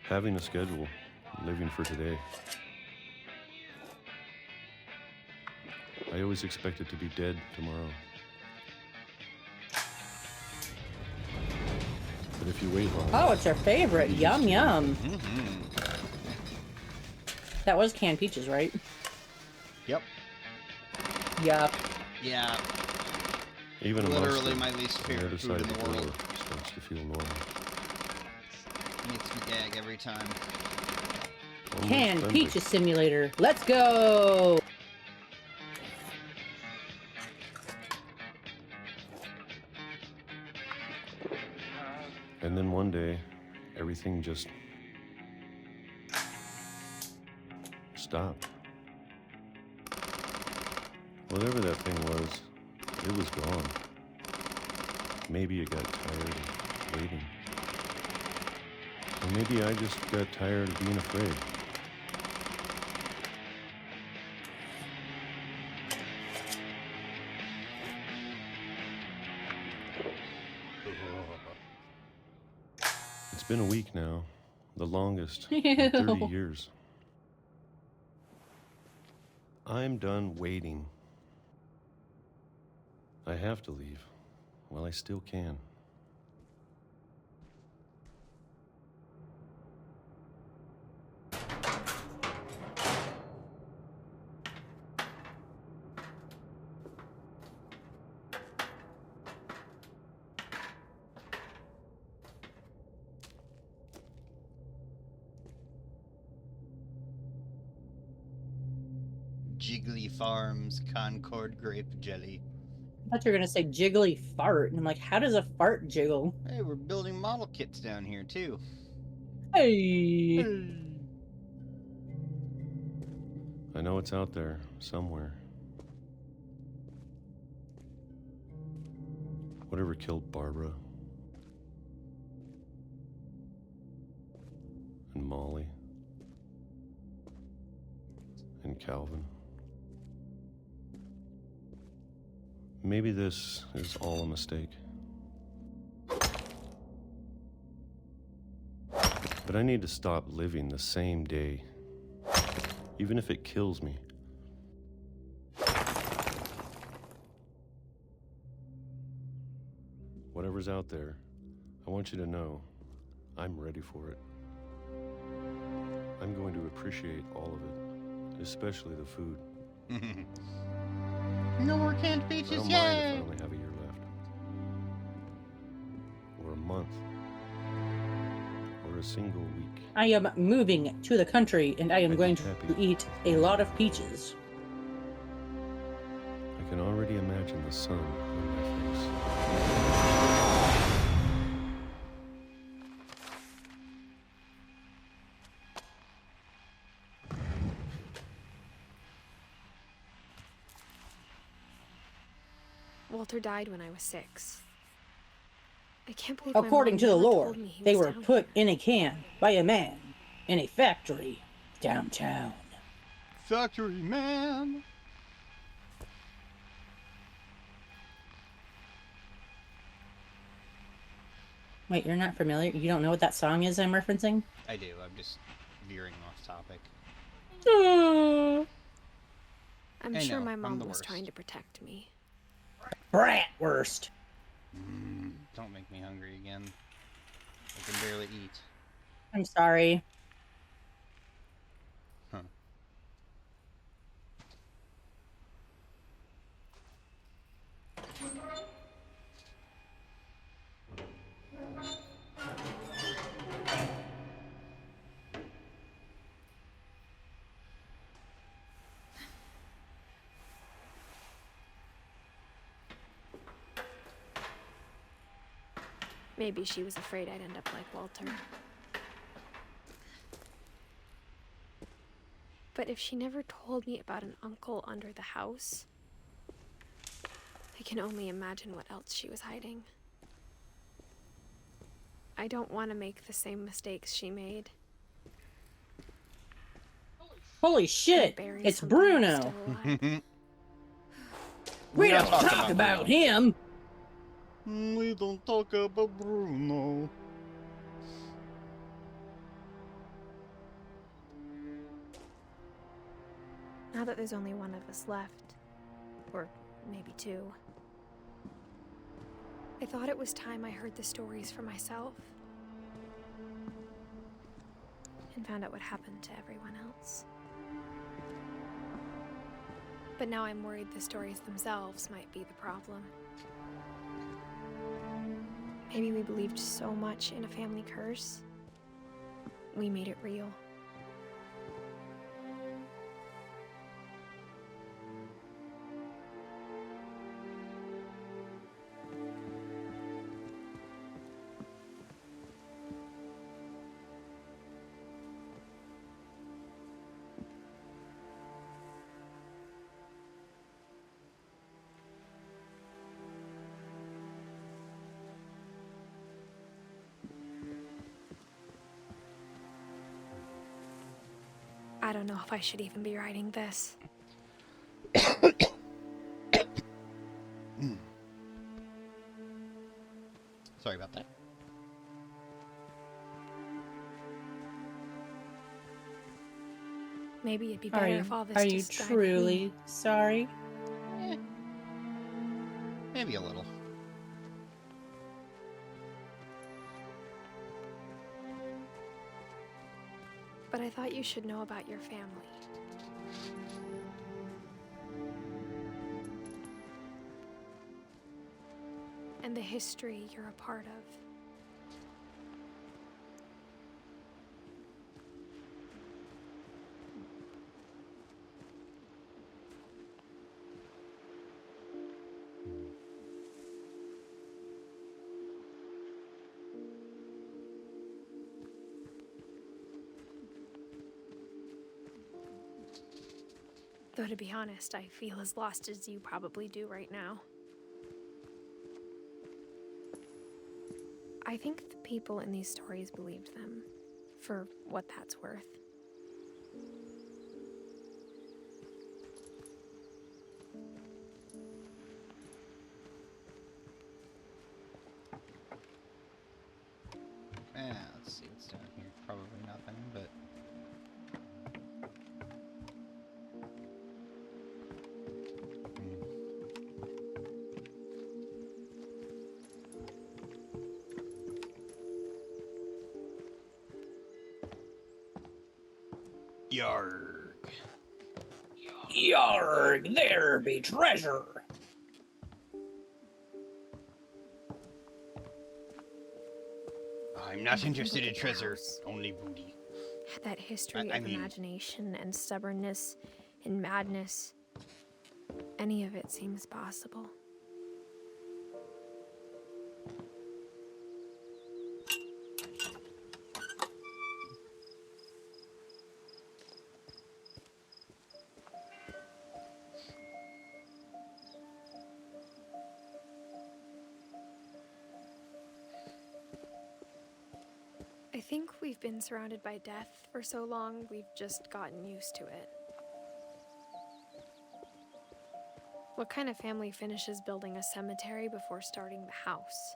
Having a schedule, living for today. I always expected to be dead tomorrow. But if you wait long Oh, it's our favorite. Yum, yum. Mm-hmm. That was canned peaches, right? Yep. Yup. Yeah. even a Literally monster my least on the favorite other food side in of the door world. starts to feel normal. Makes me gag every time. Almost Canned friendly. peaches simulator. Let's go! And then one day, everything just stopped. Whatever that thing was, it was gone. Maybe it got tired of waiting. Or maybe I just got tired of being afraid. It's been a week now, the longest in 30 Ew. years. I'm done waiting. I have to leave while I still can. Jiggly Farms Concord Grape Jelly. I thought you were gonna say jiggly fart, and I'm like, how does a fart jiggle? Hey, we're building model kits down here too. Hey! I know it's out there somewhere. Whatever killed Barbara and Molly and Calvin. Maybe this is all a mistake. But I need to stop living the same day, even if it kills me. Whatever's out there, I want you to know I'm ready for it. I'm going to appreciate all of it, especially the food. No more canned I peaches, don't mind if I yay! only have a year left. Or a month. Or a single week. I am moving to the country, and I am I'd be going to happy. eat a lot of peaches. I can already imagine the sun on my face. Walter died when I was 6. I can't believe my According mom to the never lore, told me he they was were down put here. in a can by a man in a factory downtown. Factory man! Wait, you're not familiar? You don't know what that song is I'm referencing? I do, I'm just veering off topic. I'm I sure know, my I'm mom the was worst. trying to protect me. Bratwurst. Don't make me hungry again. I can barely eat. I'm sorry. Huh. Maybe she was afraid I'd end up like Walter. But if she never told me about an uncle under the house, I can only imagine what else she was hiding. I don't want to make the same mistakes she made. Holy shit! Bury It's something that's Bruno! still alive. We don't talk about him! We don't talk about Bruno. Now that there's only one of us left, or maybe 2, I thought it was time I heard the stories for myself and found out what happened to everyone else. But now I'm worried the stories themselves might be the problem. Maybe we believed so much in a family curse, we made it real. I don't know if I should even be writing this. Sorry about that. Maybe it'd be better if all this Are you just died with me. truly sorry? Maybe a little. But I thought you should know about your family. And the history you're a part of. Though to be honest, I feel as lost as you probably do right now. I think the people in these stories believed them, for what that's worth. Let's see what's down here. Probably nothing, but... Yarg. Yarg, there be treasure! I'm not interested in treasure, only booty. Had that history I of mean- imagination and stubbornness and madness. Any of it seems possible. think we've been surrounded by death for so long, we've just gotten used to it. What kind of family finishes building a cemetery before starting the house?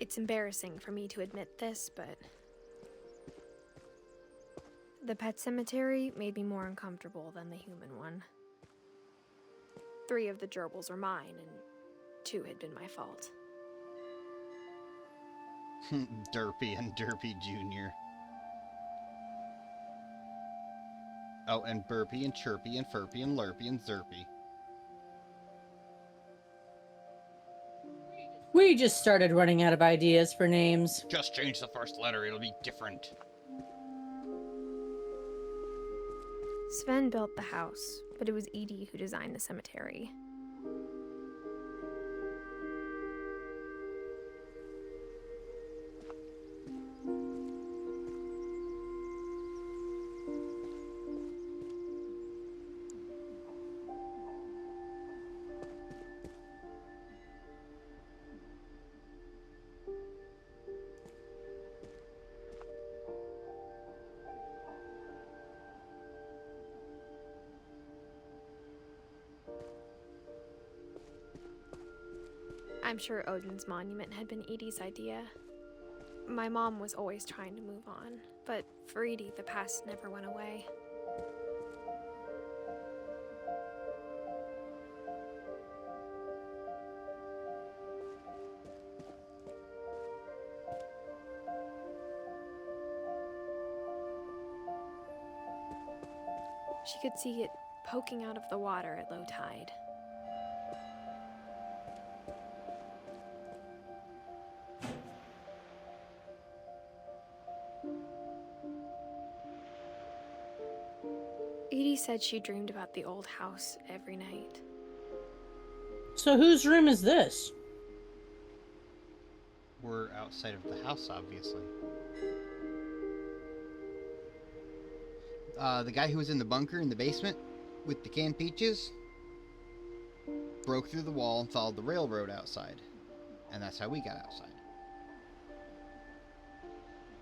It's embarrassing for me to admit this, but the pet cemetery made me more uncomfortable than the human one. 3 of the gerbils are mine, and 2 had been my fault. Derpy and Derpy Jr. Oh, and Burpy and Chirpy and Furpy and Lurpy and Zerpy. We just started running out of ideas for names. Just change the first letter, it'll be different. Sven built the house, but it was Edie who designed the cemetery. I'm sure Odin's monument had been Edie's idea. My mom was always trying to move on, but for Edie, the past never went away. She could see it poking out of the water at low tide. Edie said she dreamed about the old house every night. So whose room is this? We're outside of the house, obviously. The guy who was in the bunker in the basement with the canned peaches broke through the wall and followed the railroad outside. And that's how we got outside.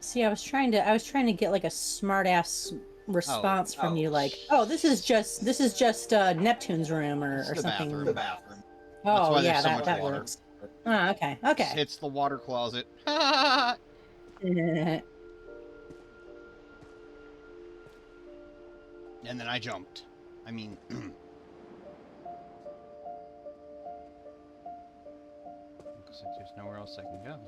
See, I was trying to get like a smart ass response from you, like, oh, this is just Neptune's room or something. The bathroom. Oh why yeah, there's so much that water. works. Oh, okay. It's the water closet. And then I jumped. I mean... Looks like there's nowhere else I can go.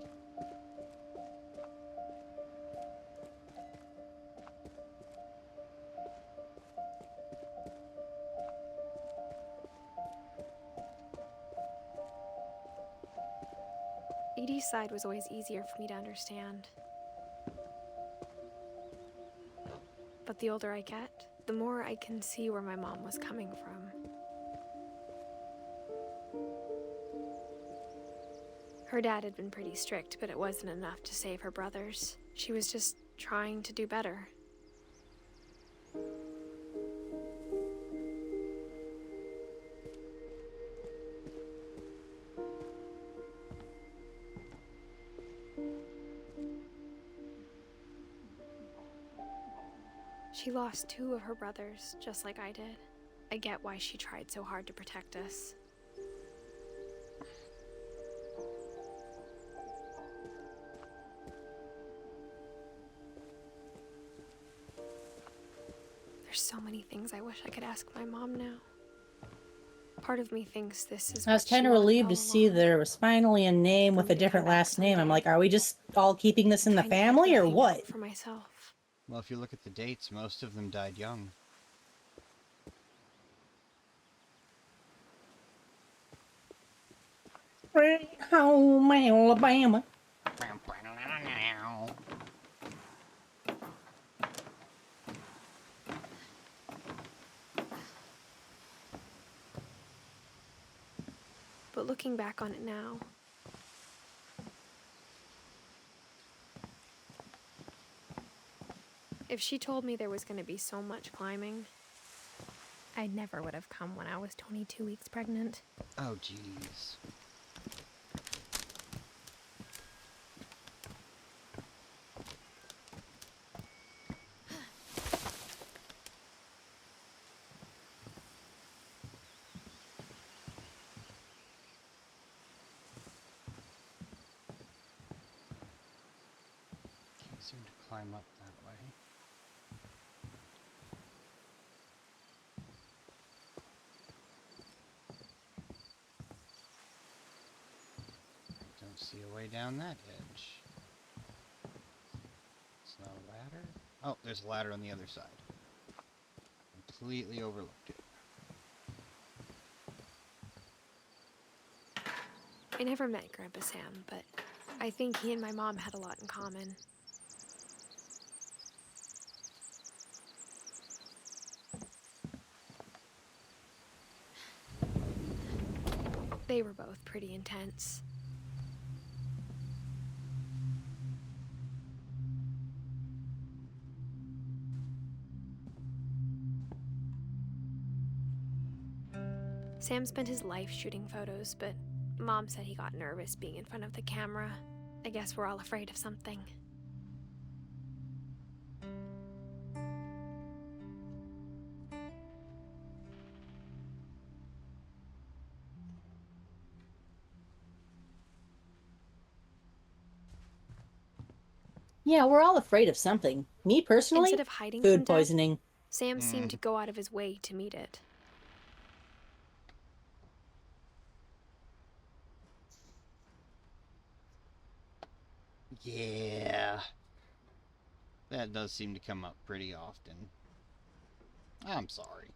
Edie's side was always easier for me to understand. But the older I get, the more I can see where my mom was coming from. Her dad had been pretty strict, but it wasn't enough to save her brothers. She was just trying to do better. She lost 2 of her brothers, just like I did. I get why she tried so hard to protect us. There's so many things I wish I could ask my mom now. Part of me thinks this is I was kind of relieved to see there was finally a name with a different last name. I'm like, are we just all keeping this in the family or what? For myself. Well, if you look at the dates, most of them died young. Bring home Alabama. But looking back on it now, if she told me there was going to be so much climbing, I never would have come when I was 22 weeks pregnant. Oh, jeez. Can't seem to climb up that way. Don't see a way down that edge. It's not a ladder. Oh, there's a ladder on the other side. Completely overlooked it. I never met Grandpa Sam, but I think he and my mom had a lot in common. They were both pretty intense. Sam spent his life shooting photos, but Mom said he got nervous being in front of the camera. I guess we're all afraid of something. Yeah, we're all afraid of something. Me personally, Instead of hiding food from death, poisoning. Sam seemed to go out of his way to meet it. Yeah. That does seem to come up pretty often. I'm sorry.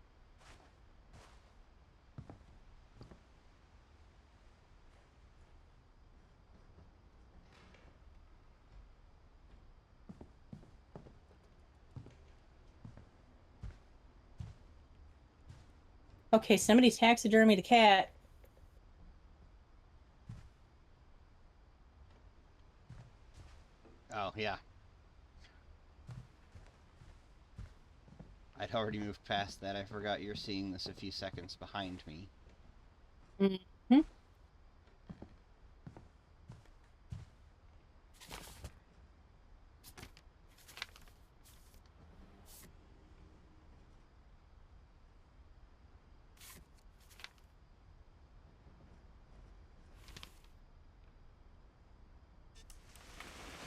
Okay, somebody taxidermied a cat. Oh, yeah. I'd already moved past that. I forgot you're seeing this a few seconds behind me. Mm-hmm.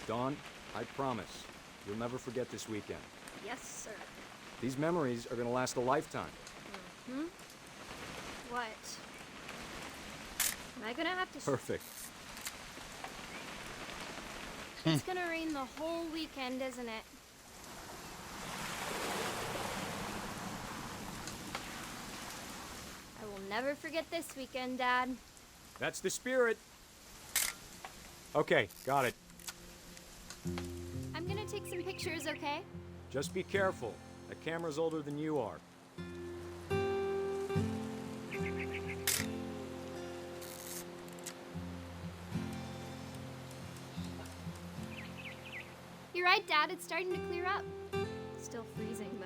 Dawn, I promise, you'll never forget this weekend. Yes, sir. These memories are gonna last a lifetime. Hmm? What? Am I gonna have to... Perfect. It's gonna rain the whole weekend, isn't it? I will never forget this weekend, Dad. That's the spirit. Okay, got it. I'm gonna take some pictures, okay? Just be careful. That camera's older than you are. You're right, Dad. It's starting to clear up. Still freezing, though.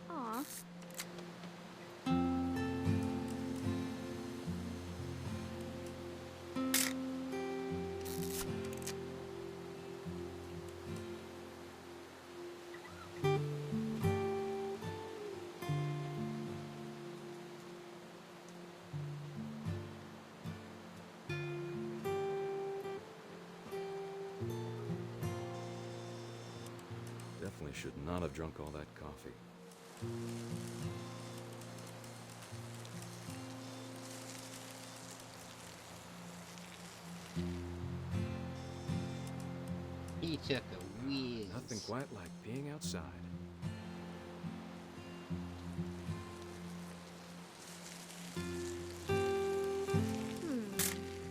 Aw. Definitely should not have drunk all that coffee. He took a whiz. Nothing quite like being outside.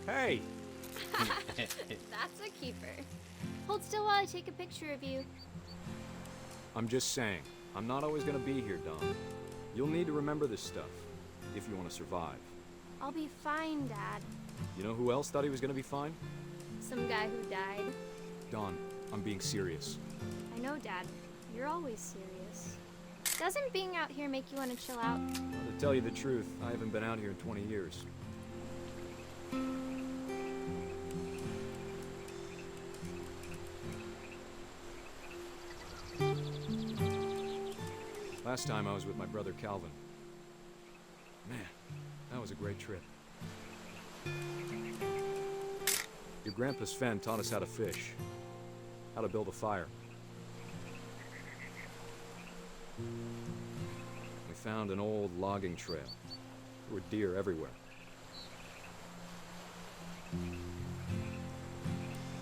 Hey! That's a keeper. Hold still while I take a picture of you. I'm just saying, I'm not always gonna be here, Dom. You'll need to remember this stuff, if you want to survive. I'll be fine, Dad. You know who else thought he was gonna be fine? Some guy who died. Don, I'm being serious. I know, Dad. You're always serious. Doesn't being out here make you want to chill out? Well, to tell you the truth, I haven't been out here in 20 years. Last time I was with my brother Calvin. Man, that was a great trip. Your grandpa Sven taught us how to fish, how to build a fire. We found an old logging trail. There were deer everywhere.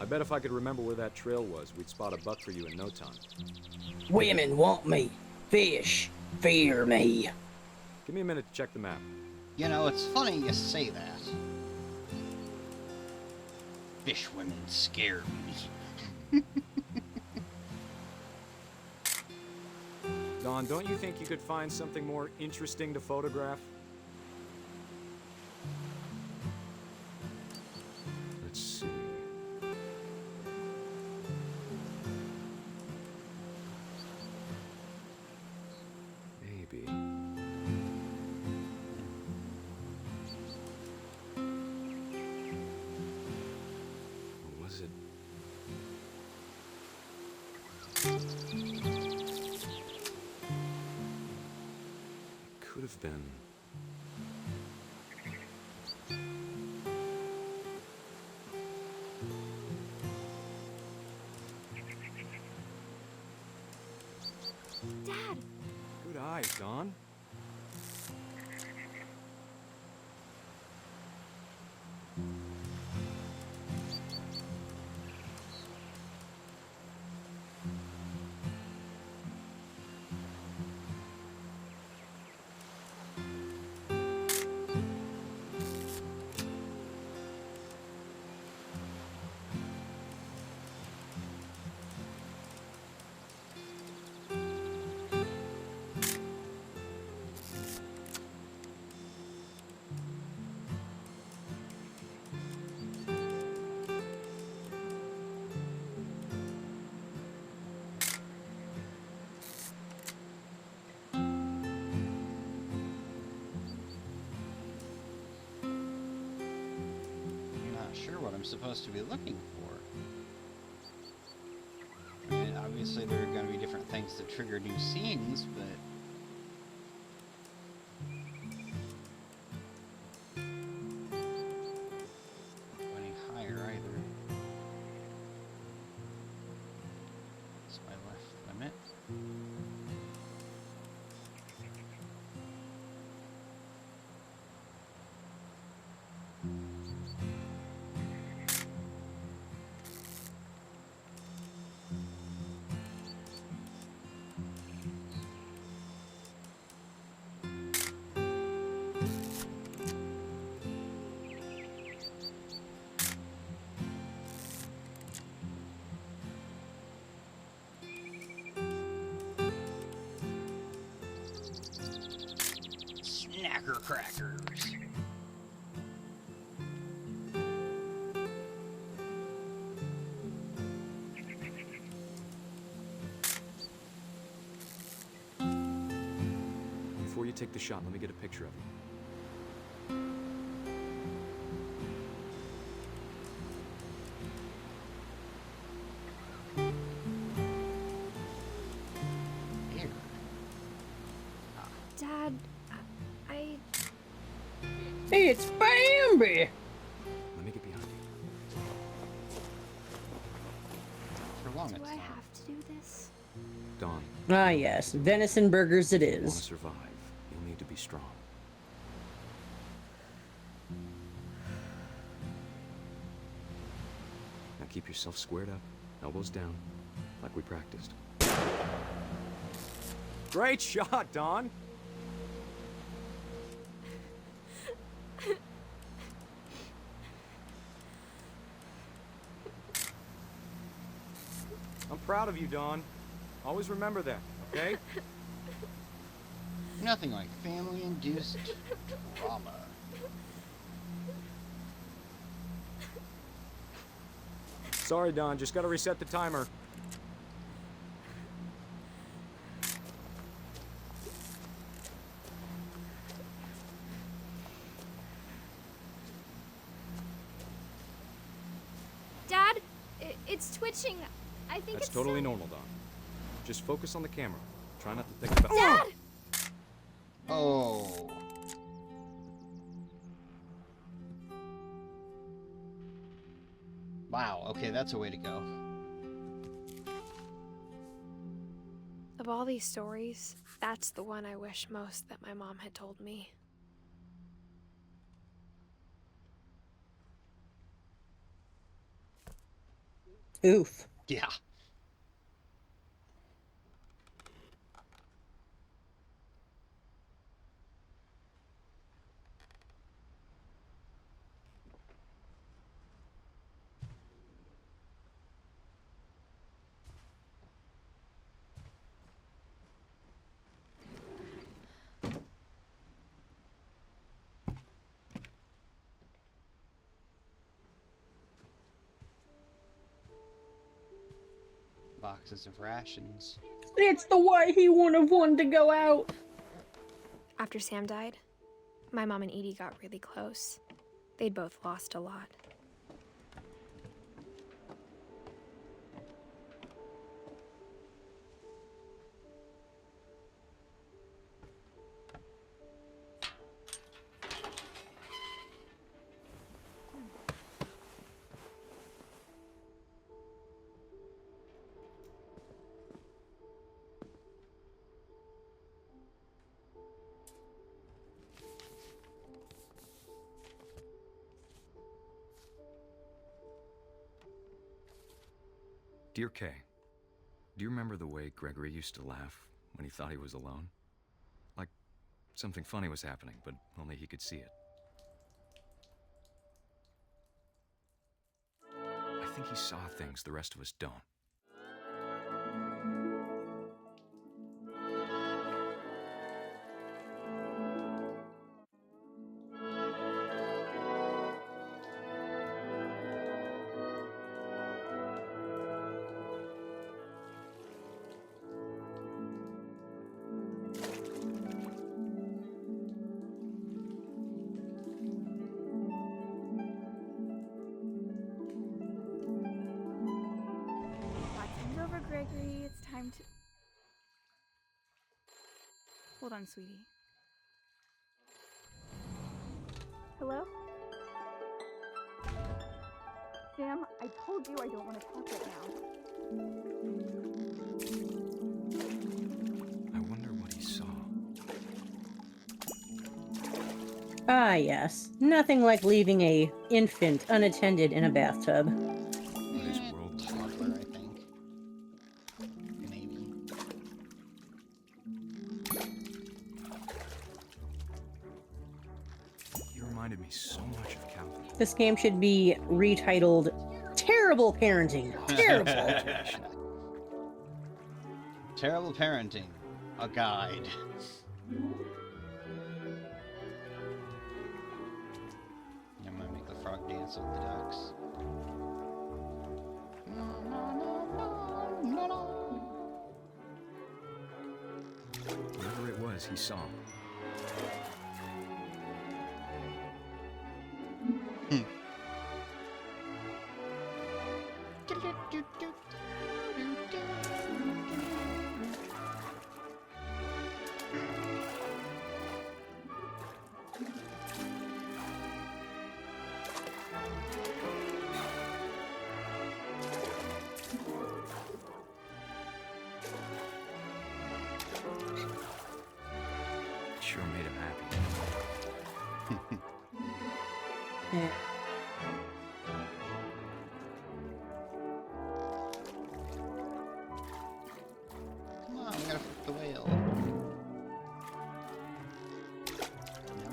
I bet if I could remember where that trail was, we'd spot a buck for you in no time. Women want me. Fish fear me. Give me a minute to check the map. You know, it's funny you say that. Fish women scare me. Don, don't you think you could find something more interesting to photograph? Let's see. Maybe. Or was it? Could have been. Dad! Good eye, Don. Sure what I'm supposed to be looking for. I mean, obviously there are going to be different things that trigger new scenes, but... any higher either. It's my left limit. Snacker crackers. Before you take the shot, let me get a picture of you. Here. Dad, I... It's Bambi! Let me get behind you. For long Do it's I not. have to do this? Don, Ah, yes. Venison burgers it if you want to is. survive, you'll need to be strong. Now keep yourself squared up Elbows down, like we practiced. Great shot, Don! I'm proud of you, Dawn. Always remember that, okay? Nothing like family-induced drama. Sorry, Don. Just gotta reset the timer. Dad, it's twitching. I think That's it's totally normal, Don. Just focus on the camera. Try not to think about... Dad! Oh. Wow, okay, that's a way to go. Of all these stories, that's the one I wish most that my mom had told me. Oof. Yeah. Boxes of rations. It's the way he would have wanted to go out. After Sam died, my mom and Edie got really close. They'd both lost a lot. Dear Kay, do you remember the way Gregory used to laugh when he thought he was alone? Like something funny was happening, but only he could see it. I think he saw things the rest of us don't. Watching over Gregory, it's time to... Hold on, sweetie. Hello? Sam, I told you I don't want to talk right now. I wonder what he saw. Ah, yes. Nothing like leaving a infant unattended in a bathtub. His world Toddler, I think. Maybe. He reminded me so much of Calvin. This game should be retitled Terrible Parenting. Terrible. Terrible Parenting. A guide. I'm gonna make the frog dance with the ducks. Whatever it was, he saw. Sure made him happy. Yeah.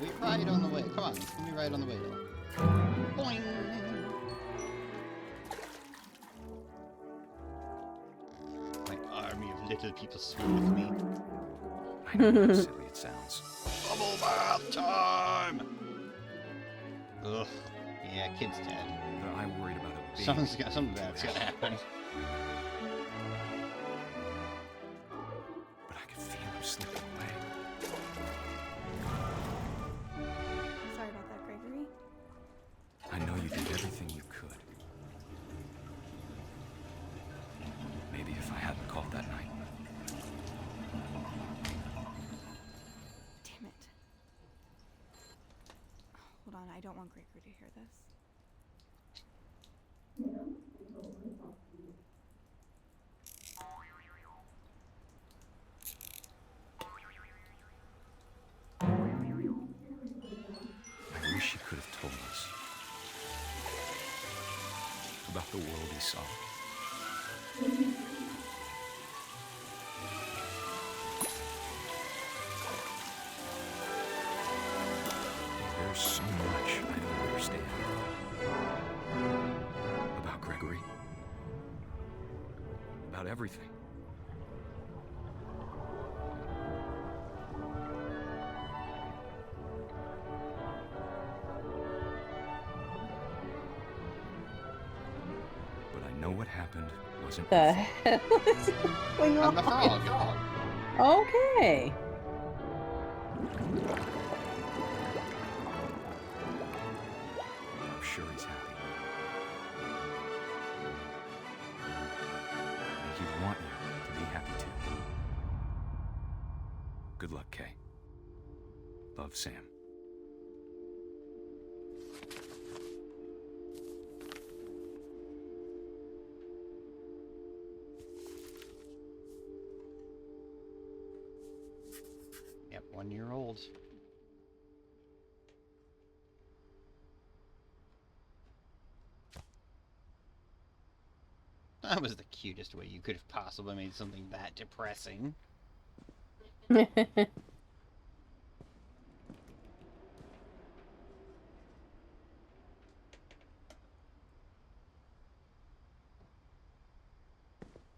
We ride on the way. Come on, let me ride on the way, though. Boing! My army of little people swim with me. I know how silly it sounds. Bubble bath time! Ugh. Yeah, kid's dead. But I worried about a baby. Something bad's gonna happen. But I could feel him slipping away. Sorry about that, Gregory. I know you did everything you could. Maybe if I hadn't called that night. Damn it. Hold on, I don't want Gregory to hear this. I wish he could have told us about the world he saw. There's so much I don't understand about Gregory, about everything. But I know what happened wasn't The my hell is going I'm the on? frog. Okay. I'm sure he's happy. And he'd want you to be happy too. Good luck, Kay. Love, Sam. Yep, 1 year old. That was the cutest way you could have possibly made something that depressing. I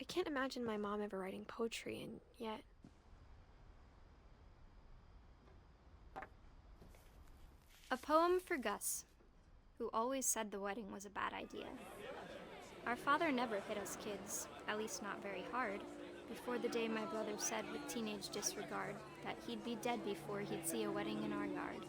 can't imagine my mom ever writing poetry, and yet... A poem for Gus, who always said the wedding was a bad idea. Our father never hit us kids, at least not very hard, before the day my brother said with teenage disregard that he'd be dead before he'd see a wedding in our yard.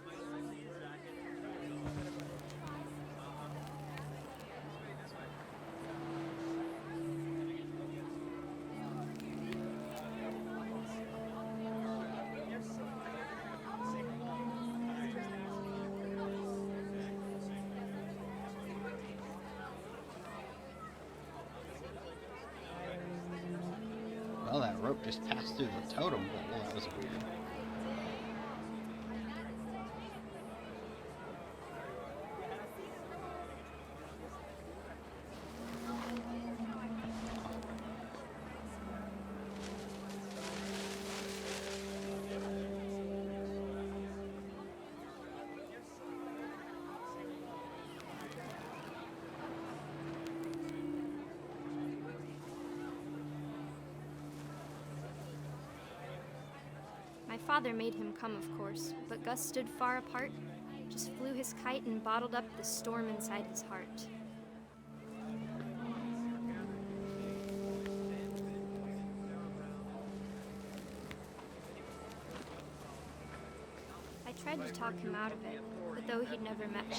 Well, that rope just passed through the totem pole. That was weird. My father made him come, of course, but Gus stood far apart, just flew his kite and bottled up the storm inside his heart. I tried to talk him out of it, but though he'd never met me,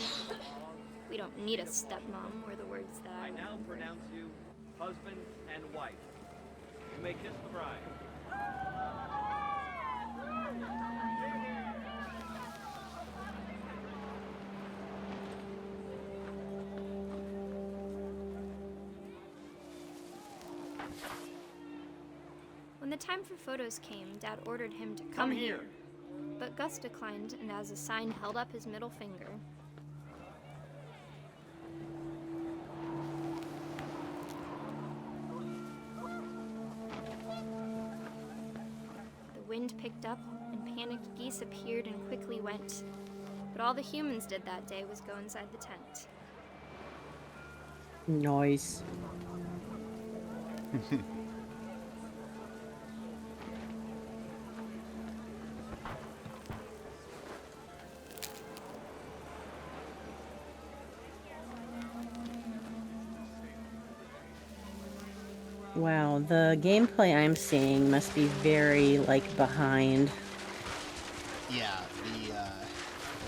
we don't need a stepmom were the words that I now pronounce you husband and wife. You may kiss the bride. When the time for photos came, Dad ordered him to come here. But Gus declined, and as a sign held up his middle finger. The wind picked up and panicked geese appeared and quickly went. But all the humans did that day was go inside the tent. Nice. Wow, the gameplay I'm seeing must be very, like, behind. Yeah,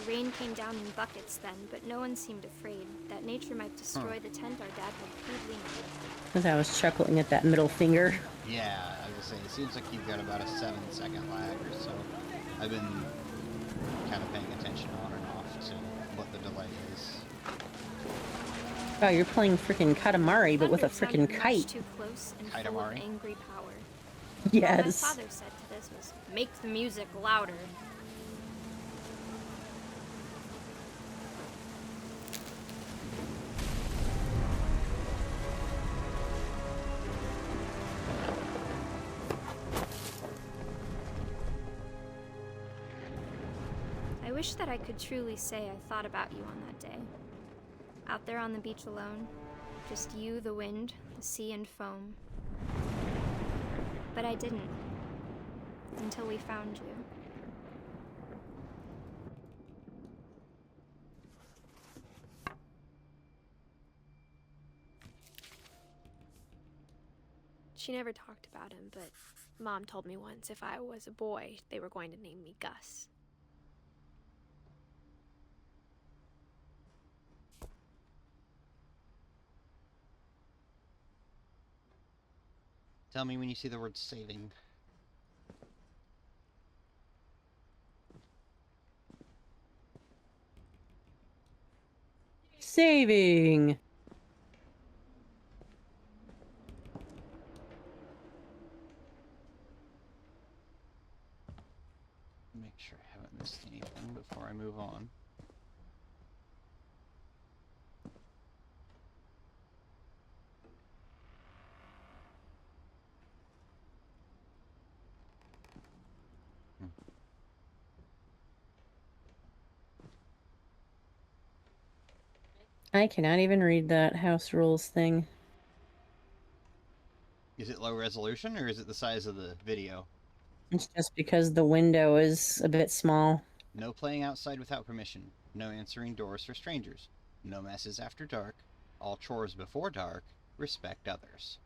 The rain came down in buckets then, but no one seemed afraid that nature might destroy the tent our dad had crudely made. As I was chuckling at that middle finger. yeah, I was gonna say, it seems like you've got about a 7-second lag or so. I've been kind of paying attention on and off to what the delay is. Oh, you're playing freaking Katamari, but with a freaking kite. Much too close and full of angry power. Yes. All my father said to this was, make the music louder. I wish that I could truly say I thought about you on that day. Out there on the beach alone, just you, the wind, the sea, and foam. But I didn't. Until we found you. She never talked about him, but Mom told me once if I was a boy, they were going to name me Gus. Tell me when you see the word saving. Saving! Make sure I haven't missed anything before I move on. I cannot even read that house rules thing. Is it low resolution, or is it the size of the video? It's just because the window is a bit small. No playing outside without permission. No answering doors for strangers. No messes after dark. All chores before dark. Respect others.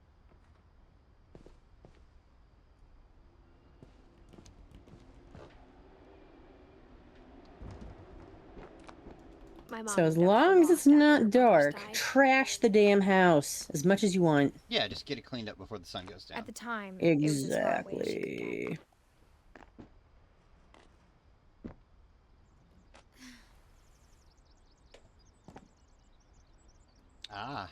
My mom So as moved out long as it's after her not brother dark, died. trash the damn house as much as you want. Yeah, just get it cleaned up before the sun goes down. At the time, it was as far away as she could Exactly. get. Ah.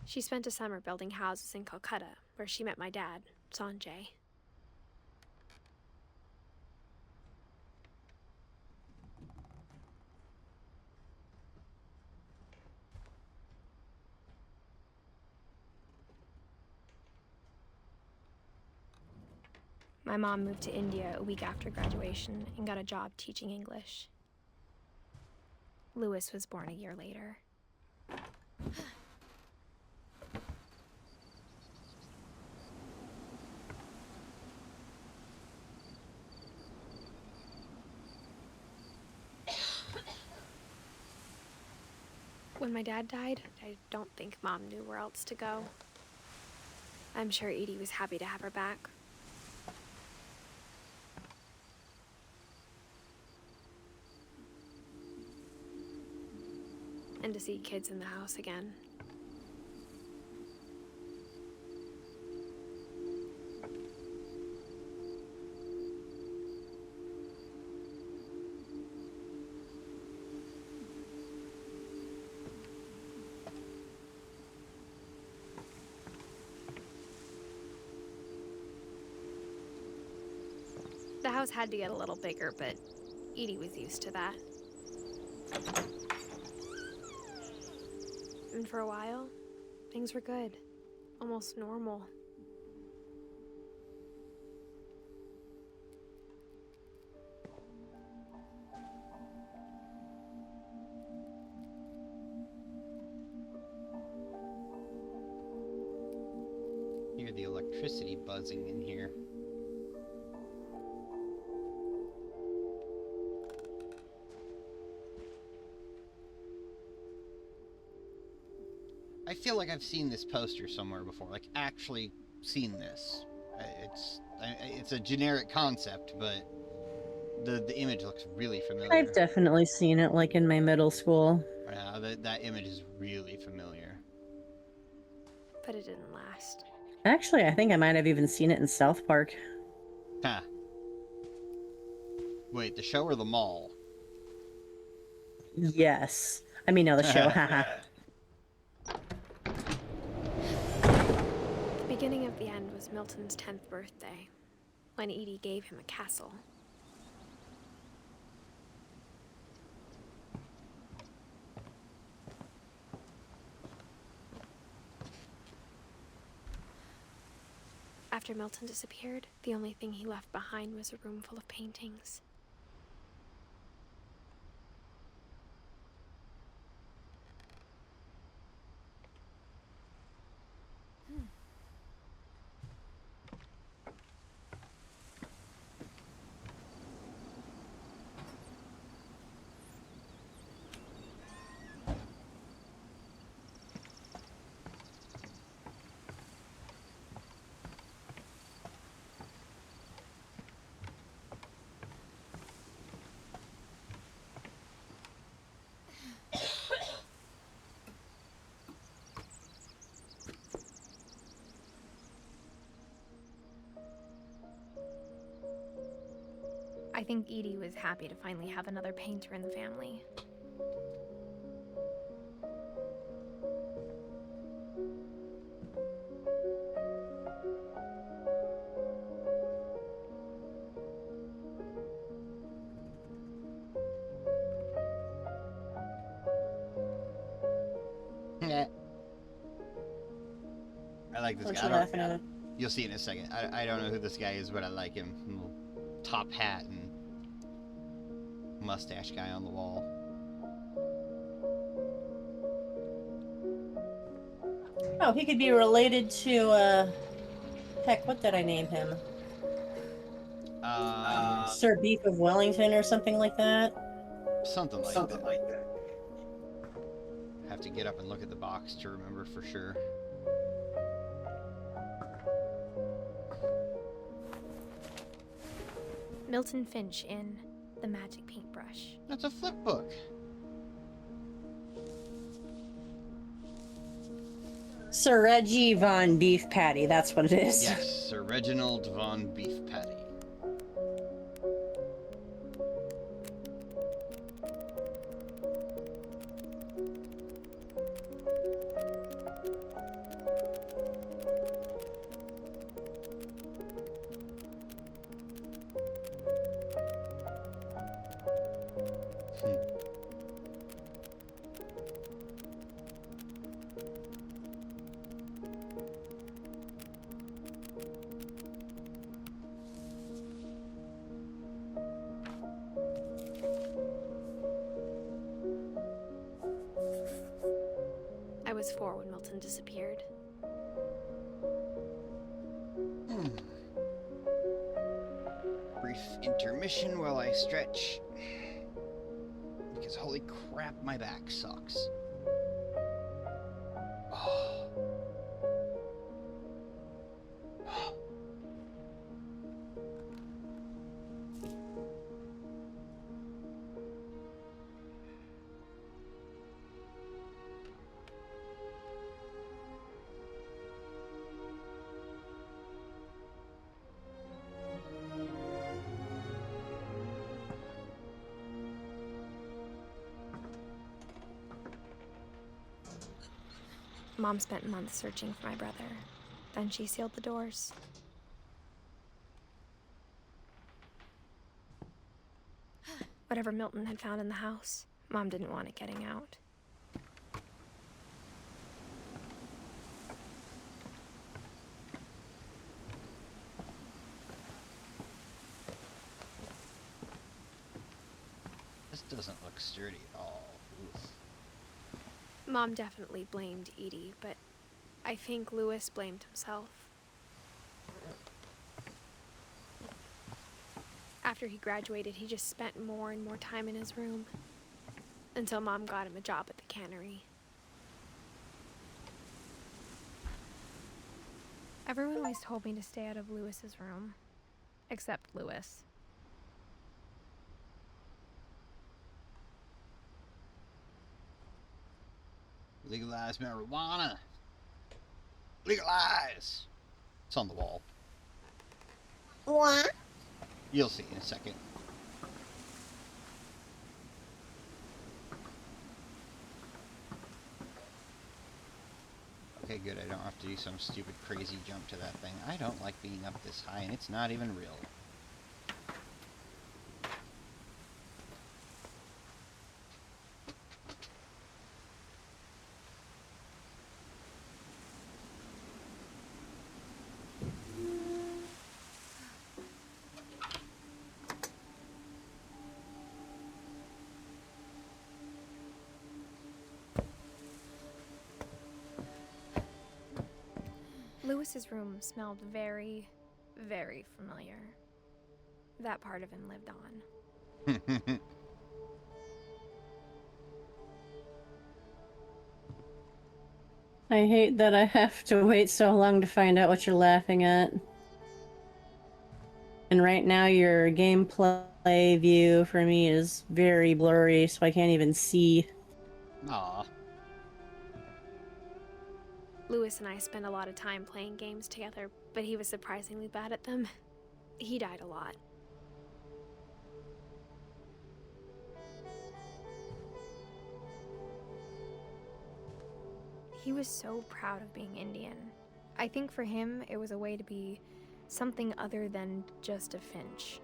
She spent a summer building houses in Calcutta, where she met my dad, Sanjay. My mom moved to India a week after graduation and got a job teaching English. Lewis was born a year later. When my dad died, I don't think Mom knew where else to go. I'm sure Edie was happy to have her back. And to see kids in the house again. The house had to get a little bigger, but Edie was used to that. And for a while, things were good. Almost normal. electricity buzzing in here. I feel like I've seen this poster somewhere before, like actually seen this. It's a generic concept, but the image looks really familiar. I've definitely seen it, like in my middle school. Yeah, that image is really familiar. But it didn't last. Actually, I think I might have even seen it in South Park. Huh. Wait, the show or the mall? Yes. I mean, no, the show, haha. The beginning of the end was Milton's 10th birthday, when Edie gave him a castle. After Milton disappeared, the only thing he left behind was a room full of paintings. I think Edie was happy to finally have another painter in the family. I like this What guy. you laughing at? You'll see in a second. I don't know who this guy is, but I like him. Little top hat and mustache guy on the wall. Oh, he could be related to, heck, what did I name him? Sir Beef of Wellington or something like that? Something like that. Have to get up and look at the box to remember for sure. Milton Finch in The Magic Paintbrush. That's a flip book. Sir Reggie von Beef Patty, that's what it is. Yes, Sir Reginald von Beef Patty. I was 4 when Milton disappeared. Brief intermission while I stretch. Because holy crap, my back sucks. Oh. Mom spent months searching for my brother. Then she sealed the doors. Whatever Milton had found in the house, Mom didn't want it getting out. This doesn't look sturdy at all. Oof. Mom definitely blamed Edie, but I think Louis blamed himself. After he graduated, he just spent more and more time in his room. Until Mom got him a job at the cannery. Everyone always told me to stay out of Lewis's room. Except Lewis. Legalize marijuana. Legalize. It's on the wall. What? You'll see in a second. Okay, good. I don't have to do some stupid crazy jump to that thing. I don't like being up this high, and it's not even real. Lewis's room smelled very, very familiar. That part of him lived on. I hate that I have to wait so long to find out what you're laughing at. And right now your gameplay view for me is very blurry, so I can't even see. Aw. Lewis and I spent a lot of time playing games together, but he was surprisingly bad at them. He died a lot. He was so proud of being Indian. I think for him, it was a way to be something other than just a Finch.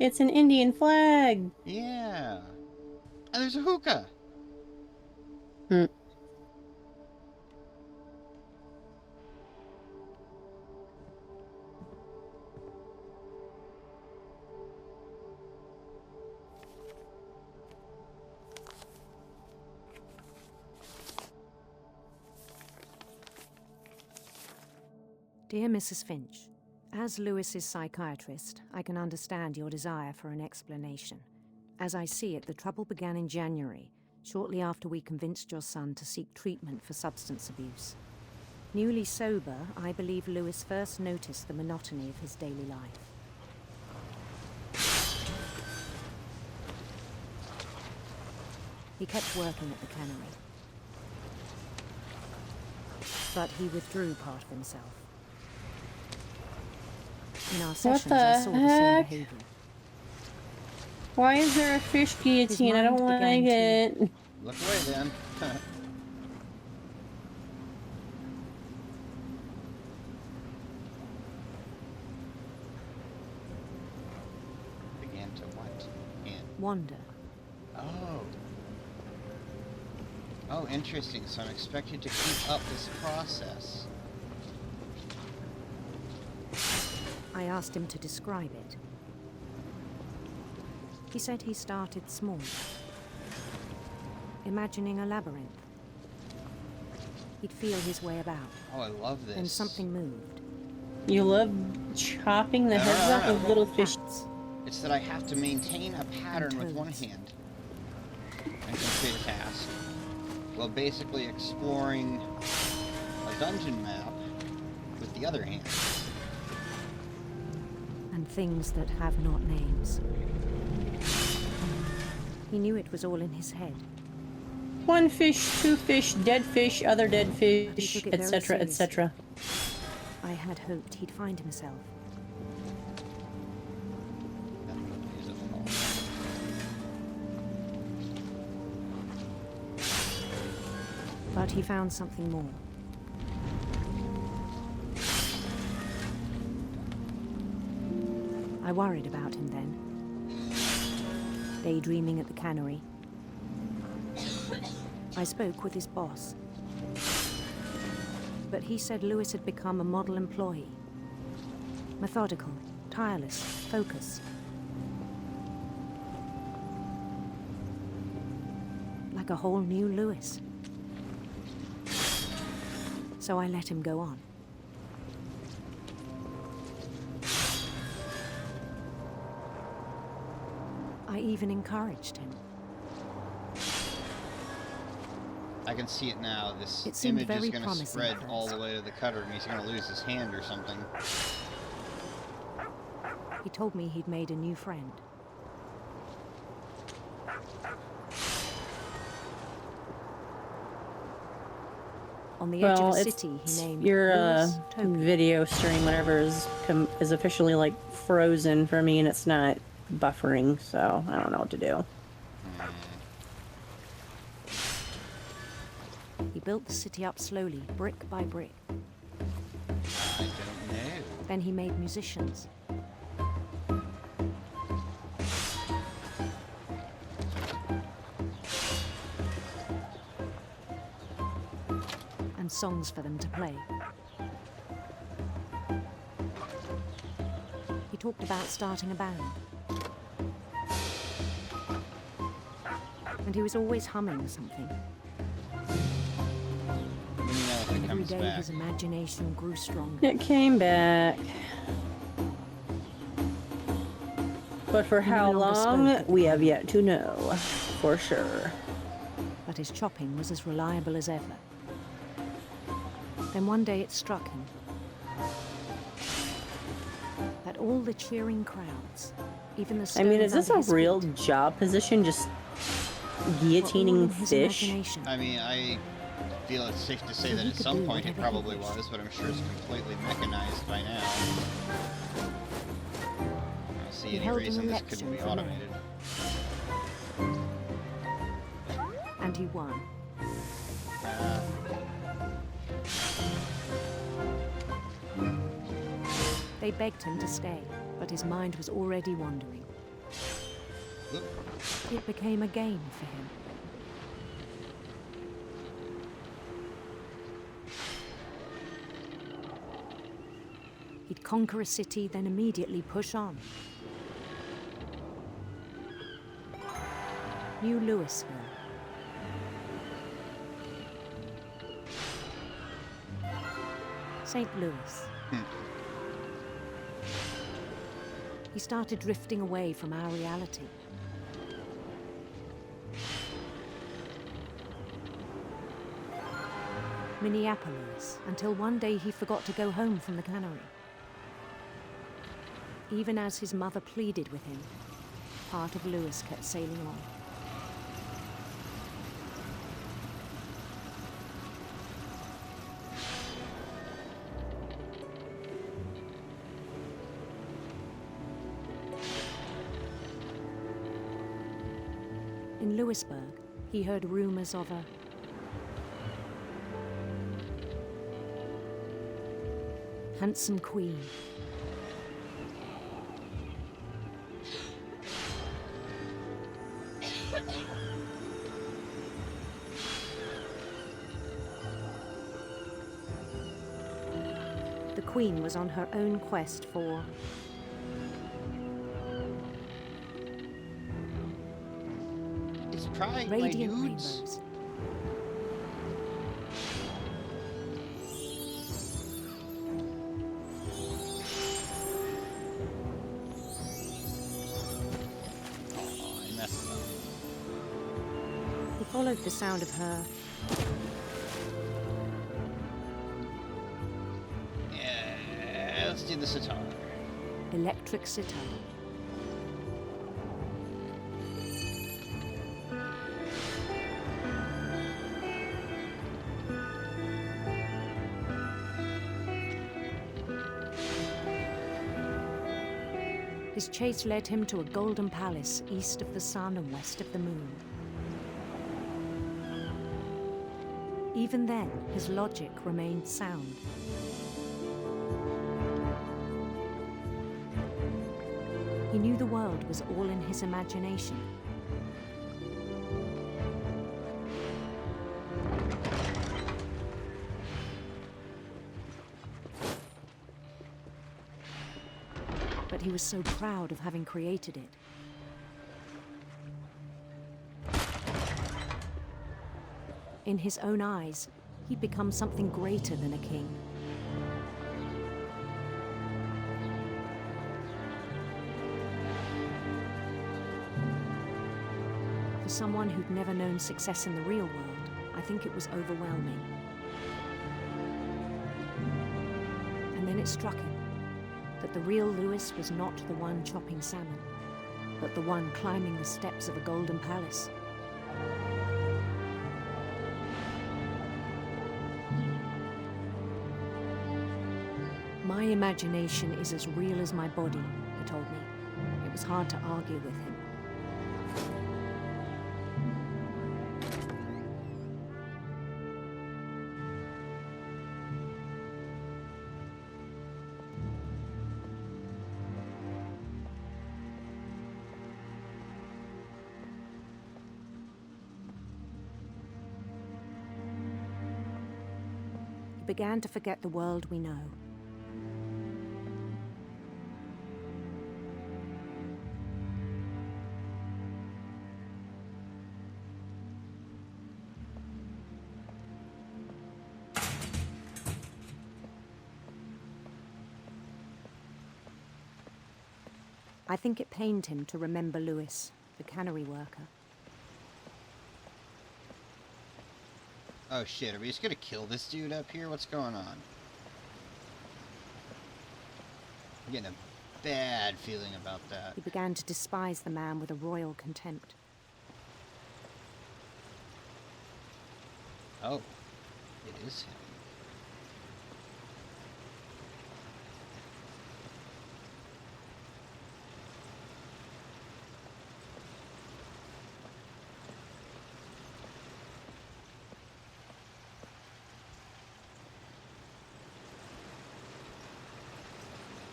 It's an Indian flag! Yeah. And there's a hookah. Hmm. Dear Mrs. Finch, as Lewis's psychiatrist, I can understand your desire for an explanation. As I see it, the trouble began in January, shortly after we convinced your son to seek treatment for substance abuse. Newly sober, I believe Lewis first noticed the monotony of his daily life. He kept working at the cannery, but he withdrew part of himself. In our sessions, I saw the same behavior. Why is there a fish guillotine? I don't like it. Look away then. Began to what? Wander. Oh. Oh, interesting. So I'm expected to keep up this process. I asked him to describe it. He said he started small, imagining a labyrinth. He'd feel his way about. Oh, I love this. Then something moved. You love chopping the heads off of little fish. It's that I have to maintain a pattern with one hand and complete a task, while basically exploring a dungeon map with the other hand. And things that have not names. He knew it was all in his head. One fish, two fish, dead fish, other dead fish, etc., etc. I had hoped he'd find himself. But he found something more. I worried about him then. Daydreaming at the cannery. I spoke with his boss. But he said Lewis had become a model employee. Methodical, tireless, focused. Like a whole new Lewis. So I let him go on. even encouraged him. I can see it now. This It seemed image is very going to promising spread at all first. the way to the cutter, and he's going to lose his hand or something. He told me he'd made a new friend. On the edge of Well, a it's city he named your Louis Toby. video stream, whatever, is officially like frozen for me, and it's not buffering, so I don't know what to do. He built the city up slowly, brick by brick. I don't know. Then he made musicians. And songs for them to play. He talked about starting a band. And he was always humming something. Let me know if it Every comes day back. his imagination grew stronger. It came back. But for He how no longer spoke long, at the we have yet to know, for sure. But his chopping was as reliable as ever. Then one day it struck him that all the cheering crowds, even the I mean, is stones this under a his real feet, job position? Just were all guillotining in his fish? imagination. I mean, I feel it's safe to say So that he at could some do point it whatever he probably wished. was, but I'm sure it's completely mechanized by now. I don't see He any held an reason this couldn't be election for mayor. automated. And he won. They begged him to stay, but his mind was already wandering. It became a game for him. He'd conquer a city, then immediately push on. New Louisville. St. Louis. He started drifting away from our reality. Minneapolis, until one day he forgot to go home from the cannery. Even as his mother pleaded with him, part of Louis kept sailing on. In Louisburg, he heard rumors of a handsome queen. The queen was on her own quest for It's tried, my radiant dudes. rainbows. Oh, I messed up. He followed the sound of her Yeah, let's do the sitar. electric sitar. His chase led him to a golden palace east of the sun and west of the moon. Even then, his logic remained sound. He knew the world was all in his imagination. But he was so proud of having created it. In his own eyes, he'd become something greater than a king. someone who'd never known success in the real world, I think it was overwhelming. And then it struck him that the real Lewis was not the one chopping salmon, but the one climbing the steps of a golden palace. My imagination is as real as my body, he told me. It was hard to argue with him. He began to forget the world we know. I think it pained him to remember Lewis, the cannery worker. Oh shit, are we just gonna kill this dude up here? What's going on? I'm getting a bad feeling about that. He began to despise the man with a royal contempt. Oh, it is him.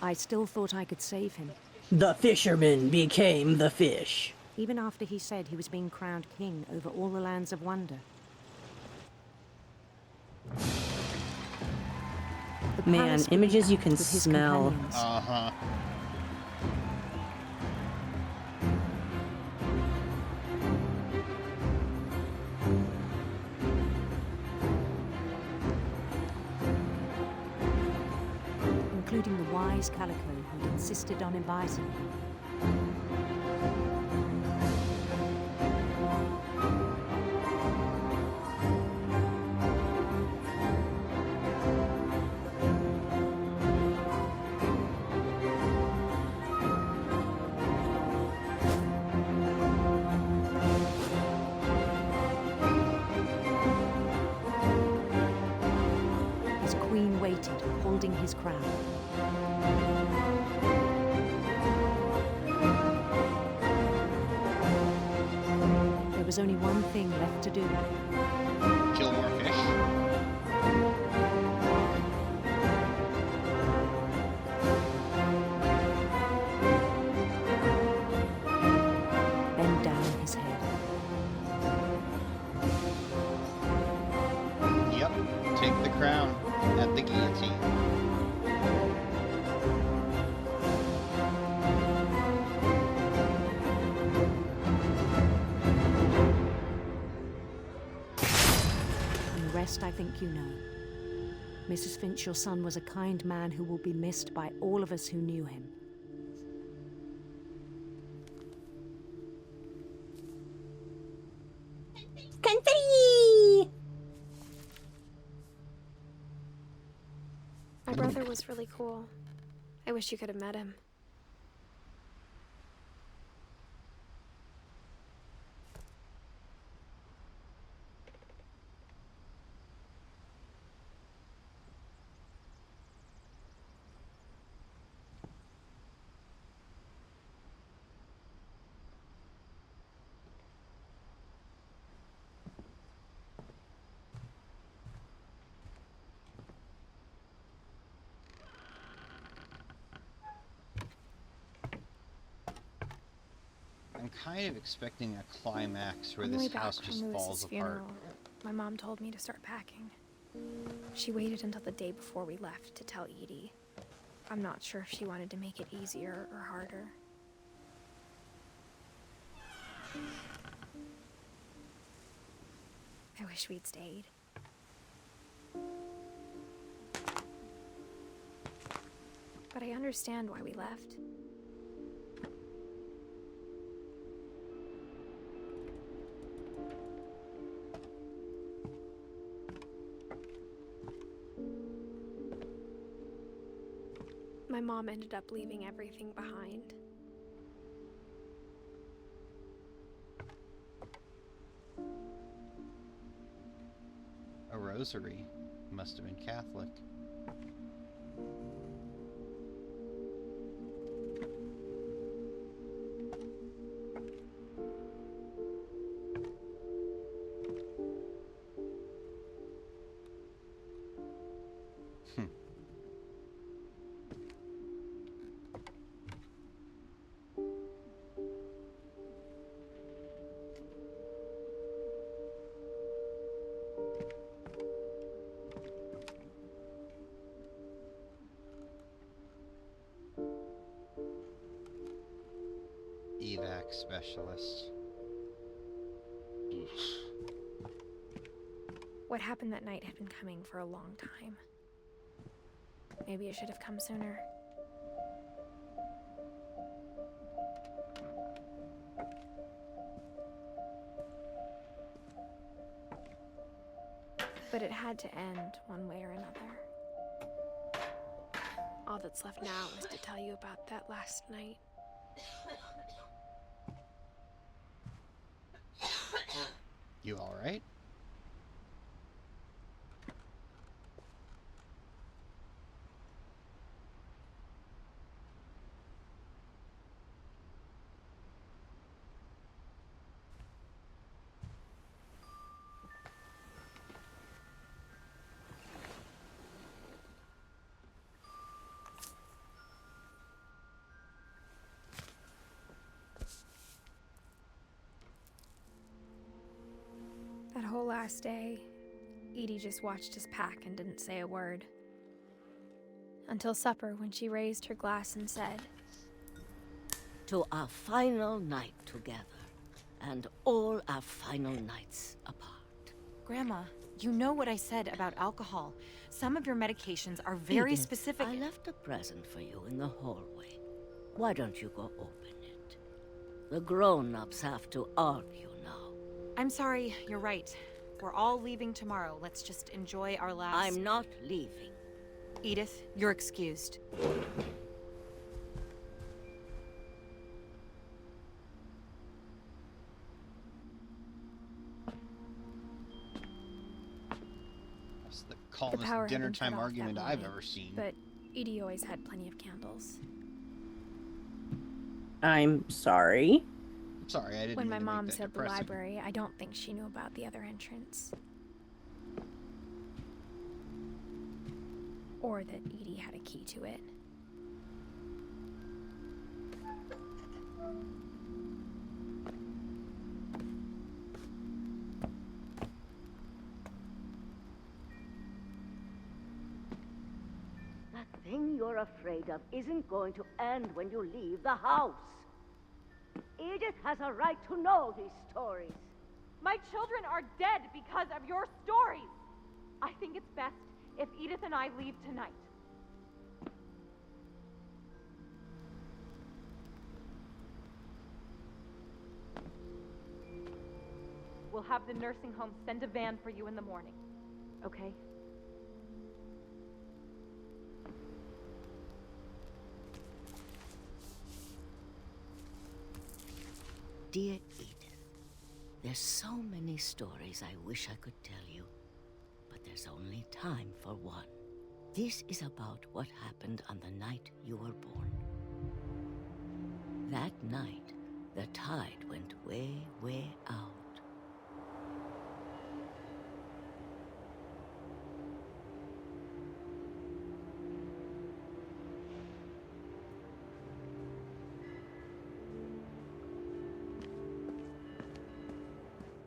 I still thought I could save him. The fisherman became the fish. Even after he said he was being crowned king over all the lands of wonder. The Man, palace images you began can with his smell. companions. Uh-huh. Including the wise Calico who'd insisted on advising him. His queen waited, holding his crown. There was only one thing left to do. Kill more fish. Bend down his head. Yep, take the crown at the guillotine. And the rest I think you know. Mrs. Finch, your son was a kind man who will be missed by all of us who knew him. Confetti! My brother was really cool. I wish you could have met him. I'm kind of expecting a climax where On the this way back house from just Lewis's falls apart. funeral, my mom told me to start packing. She waited until the day before we left to tell Edie. I'm not sure if she wanted to make it easier or harder. I wish we'd stayed. But I understand why we left. My mom ended up leaving everything behind. A rosary. Must have been Catholic. Evac specialist. What happened that night had been coming for a long time. Maybe it should have come sooner. But it had to end one way or another. All that's left now is to tell you about that last night. You alright? That whole last day, Edie just watched us pack and didn't say a word. Until supper, when she raised her glass and said, "To our final night together, and all our final nights apart." Grandma, you know what I said about alcohol. Some of your medications are very Edith, specific. I left a present for you in the hallway. Why don't you go open it? The grown-ups have to argue now. I'm sorry, you're right. We're all leaving tomorrow. Let's just enjoy our last... I'm not leaving. Edith, you're excused. That's the the calmest power had dinner been time cut off argument that I've morning, ever seen. but Edie always had plenty of candles. I'm sorry. Sorry, I didn't When mean my to make mom that said the depressing. library, I don't think she knew about the other entrance. Or that Edie had a key to it. That thing you're afraid of isn't going to end when you leave the house. Edith has a right to know these stories. My children are dead because of your stories. I think it's best if Edith and I leave tonight. We'll have the nursing home send a van for you in the morning, okay? Dear Edith, there's so many stories I wish I could tell you, but there's only time for one. This is about what happened on the night you were born. That night, the tide went way, way out.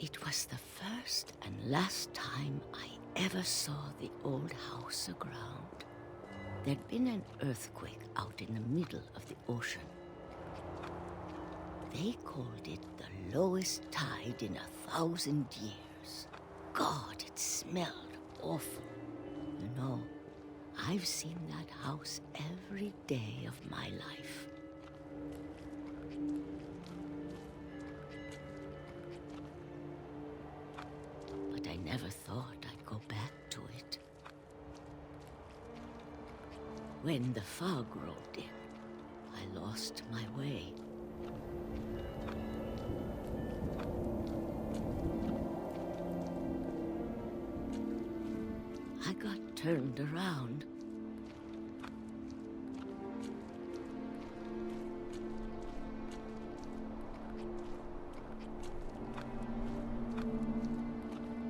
It was the first and last time I ever saw the old house aground. There'd been an earthquake out in the middle of the ocean. They called it the lowest tide in 1,000 years. God, it smelled awful. You know, I've seen that house every day of my life. But I never thought I'd go back to it. when the fog rolled in, I lost my way. I got turned around.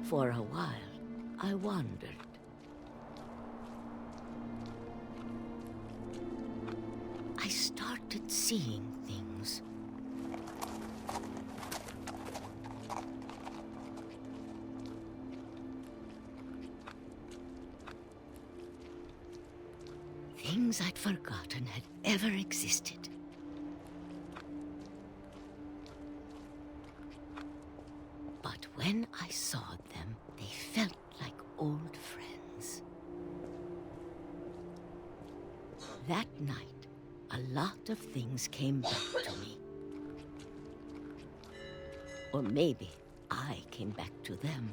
For a while, I wandered. I started seeing things. Things I'd forgotten had ever existed. But when I saw them, they felt like old friends. That night, a lot of things came back to me. Or maybe I came back to them.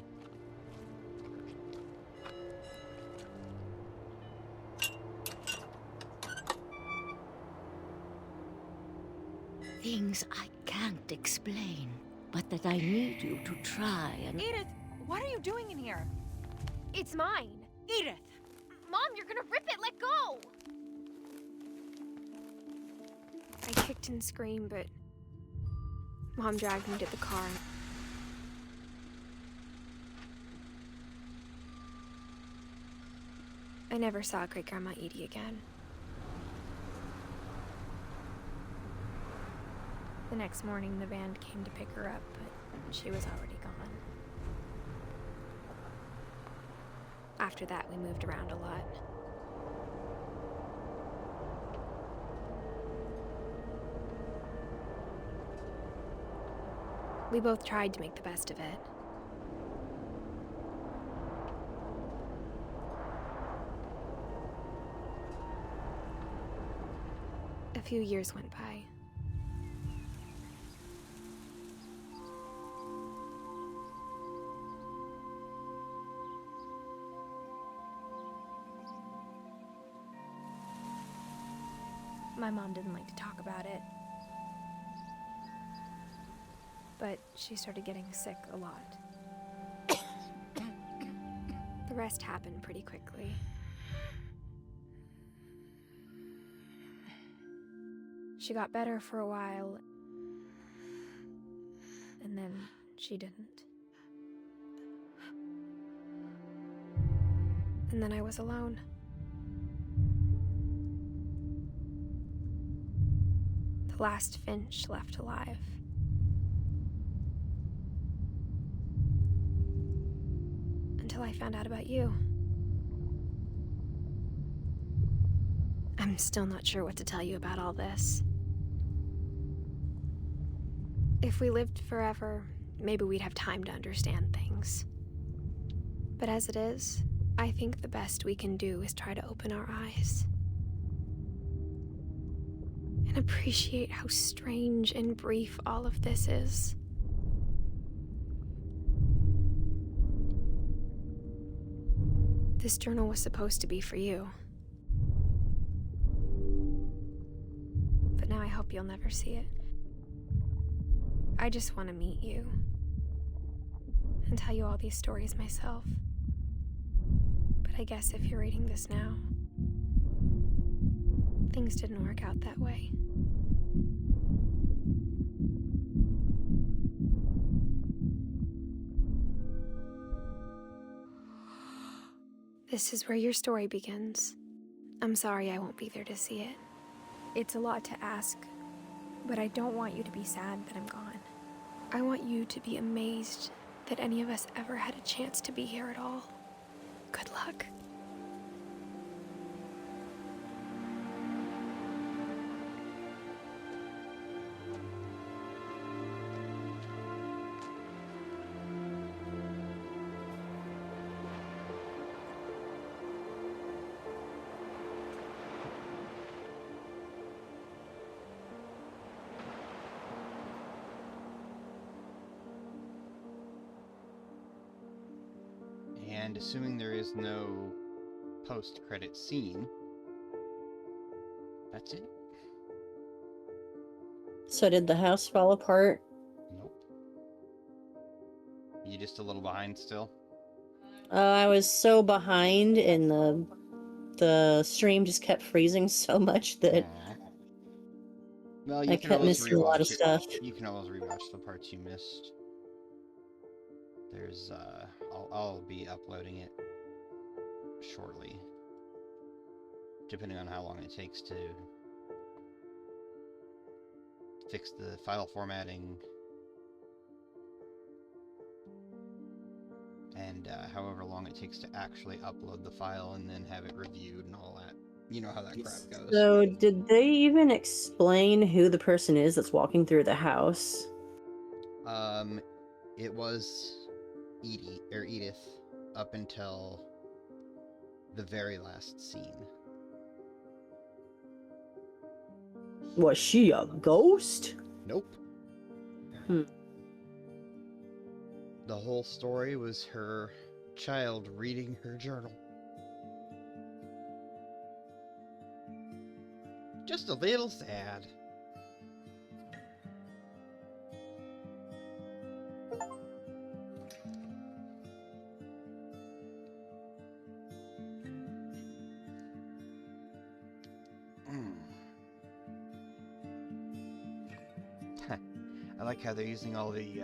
Things I can't explain, but that I need you to try and... Edith, what are you doing in here? It's mine. Edith! Mom, you're gonna rip it! Let go! I kicked and screamed, but Mom dragged me to the car. I never saw Great-Grandma Edie again. The next morning, the band came to pick her up, but she was already gone. After that, we moved around a lot. We both tried to make the best of it. A few years went by. My mom didn't like to talk about it, but she started getting sick a lot. The rest happened pretty quickly. She got better for a while, and then she didn't. And then I was alone. The last Finch left alive. Until I found out about you. I'm still not sure what to tell you about all this. If we lived forever, maybe we'd have time to understand things. But as it is, I think the best we can do is try to open our eyes. And appreciate how strange and brief all of this is. This journal was supposed to be for you. But now I hope you'll never see it. I just want to meet you and tell you all these stories myself. But I guess if you're reading this now, things didn't work out that way. This is where your story begins. I'm sorry I won't be there to see it. It's a lot to ask, but I don't want you to be sad that I'm gone. I want you to be amazed that any of us ever had a chance to be here at all. Good luck. And assuming there is no post-credit scene, That's it. So did the house fall apart? Nope. You just a little behind still? I was so behind, and the stream just kept freezing so much that Well, I you can kept always missing a lot of rewatch it. stuff. You can always rewatch the parts you missed. There's, I'll be uploading it shortly, depending on how long it takes to fix the file formatting, and however long it takes to actually upload the file and then have it reviewed and all that. You know how that crap goes. So did they even explain who the person is that's walking through the house? It was Edith up until the very last scene. Was she a ghost? Nope. The whole story was her child reading her journal. Just a little sad. I like how they're using all the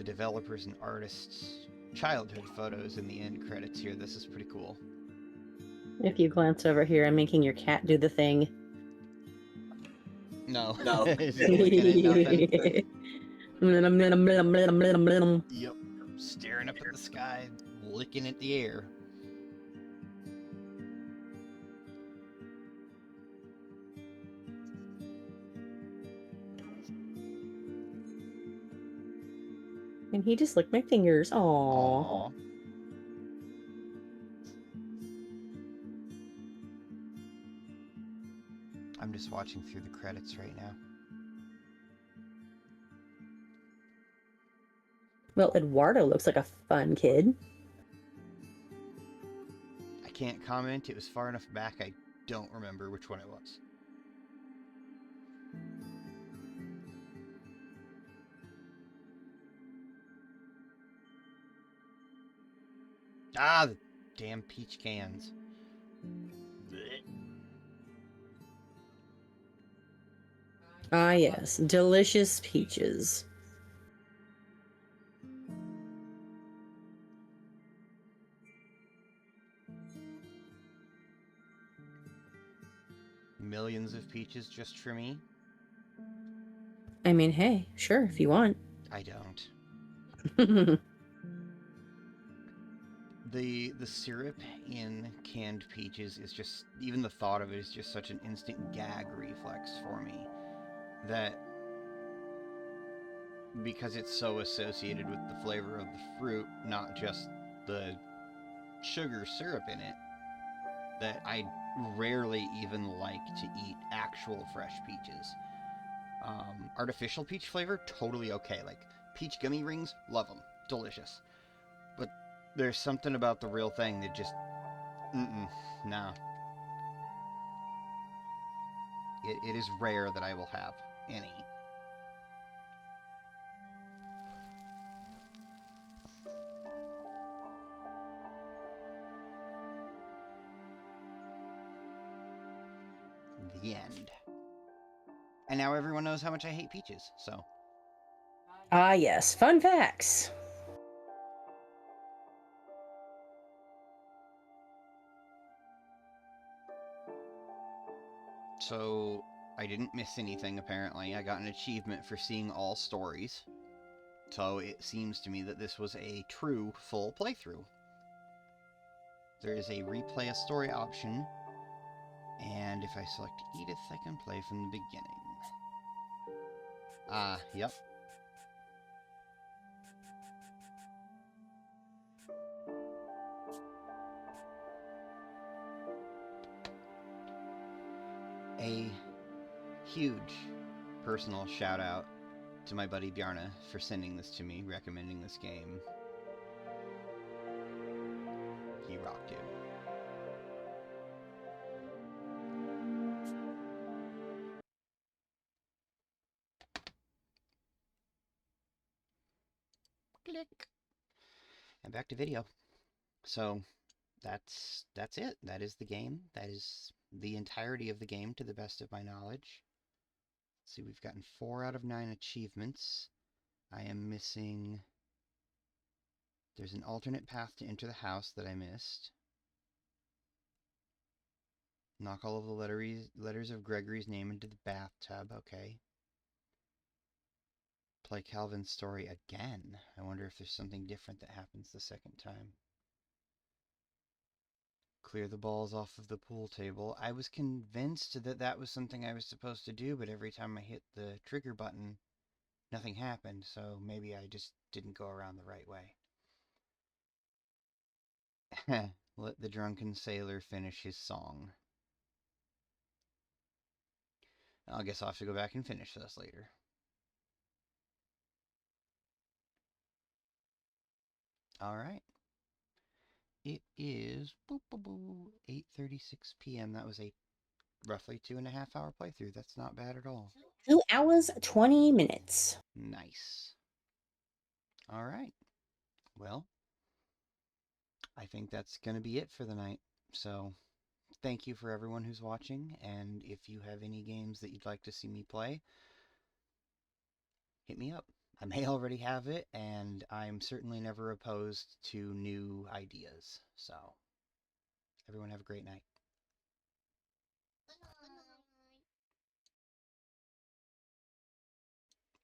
developers and artists' childhood photos in the end credits here. This is pretty cool. If you glance over here, I'm making your cat do the thing. No. No. Is it looking at nothing? Yep. Staring up at the sky, licking at the air. And he just licked my fingers. Aww. I'm just watching through the credits right now. Well, Eduardo looks like a fun kid. I can't comment. It was far enough back I don't remember which one it was. Ah, the damn peach cans. Blech. Ah, yes. Delicious peaches. Millions of peaches just for me? I mean, hey, sure, if you want. I don't. The syrup in canned peaches is just, even the thought of it is just such an instant gag reflex for me that, because it's so associated with the flavor of the fruit, not just the sugar syrup in it, that I rarely even like to eat actual fresh peaches. Artificial peach flavor, totally okay. Like, peach gummy rings, love them. Delicious. But there's something about the real thing that just, no. It is rare that I will have any. The end. And now everyone knows how much I hate peaches, so. Ah, yes. Fun facts. So, I didn't miss anything, apparently. I got an achievement for seeing all stories. So, it seems to me that this was a true full playthrough. There is a replay a story option, and if I select Edith, I can play from the beginning. Yep. A huge personal shout out to my buddy Bjarne for sending this to me, recommending this game. He rocked it. Click. And back to video. So that's it. That is the game. That is the entirety of the game to the best of my knowledge. Let's see, we've gotten 4 out of 9 achievements. I am missing... There's an alternate path to enter the house that I missed. Knock all of the letters of Gregory's name into the bathtub. Okay. Play Calvin's story again. I wonder if there's something different that happens the second time. Clear the balls off of the pool table. I was convinced that that was something I was supposed to do, but every time I hit the trigger button, nothing happened, so maybe I just didn't go around the right way. Let the drunken sailor finish his song. I guess I'll have to go back and finish this later. Alright. It is 8:36 p.m. That was a roughly 2.5 hour playthrough. That's not bad at all. 2 hours, 20 minutes. Nice. Alright. Well, I think that's going to be it for the night. So, thank you for everyone who's watching, and if you have any games that you'd like to see me play, hit me up. I may already have it, and I'm certainly never opposed to new ideas. So, everyone have a great night.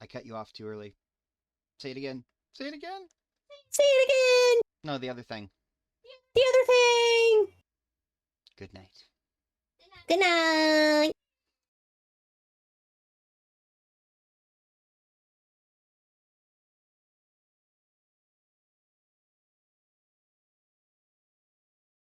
I cut you off too early. Say it again. Say it again. Say it again. No, the other thing. The other thing. Good night. Good night.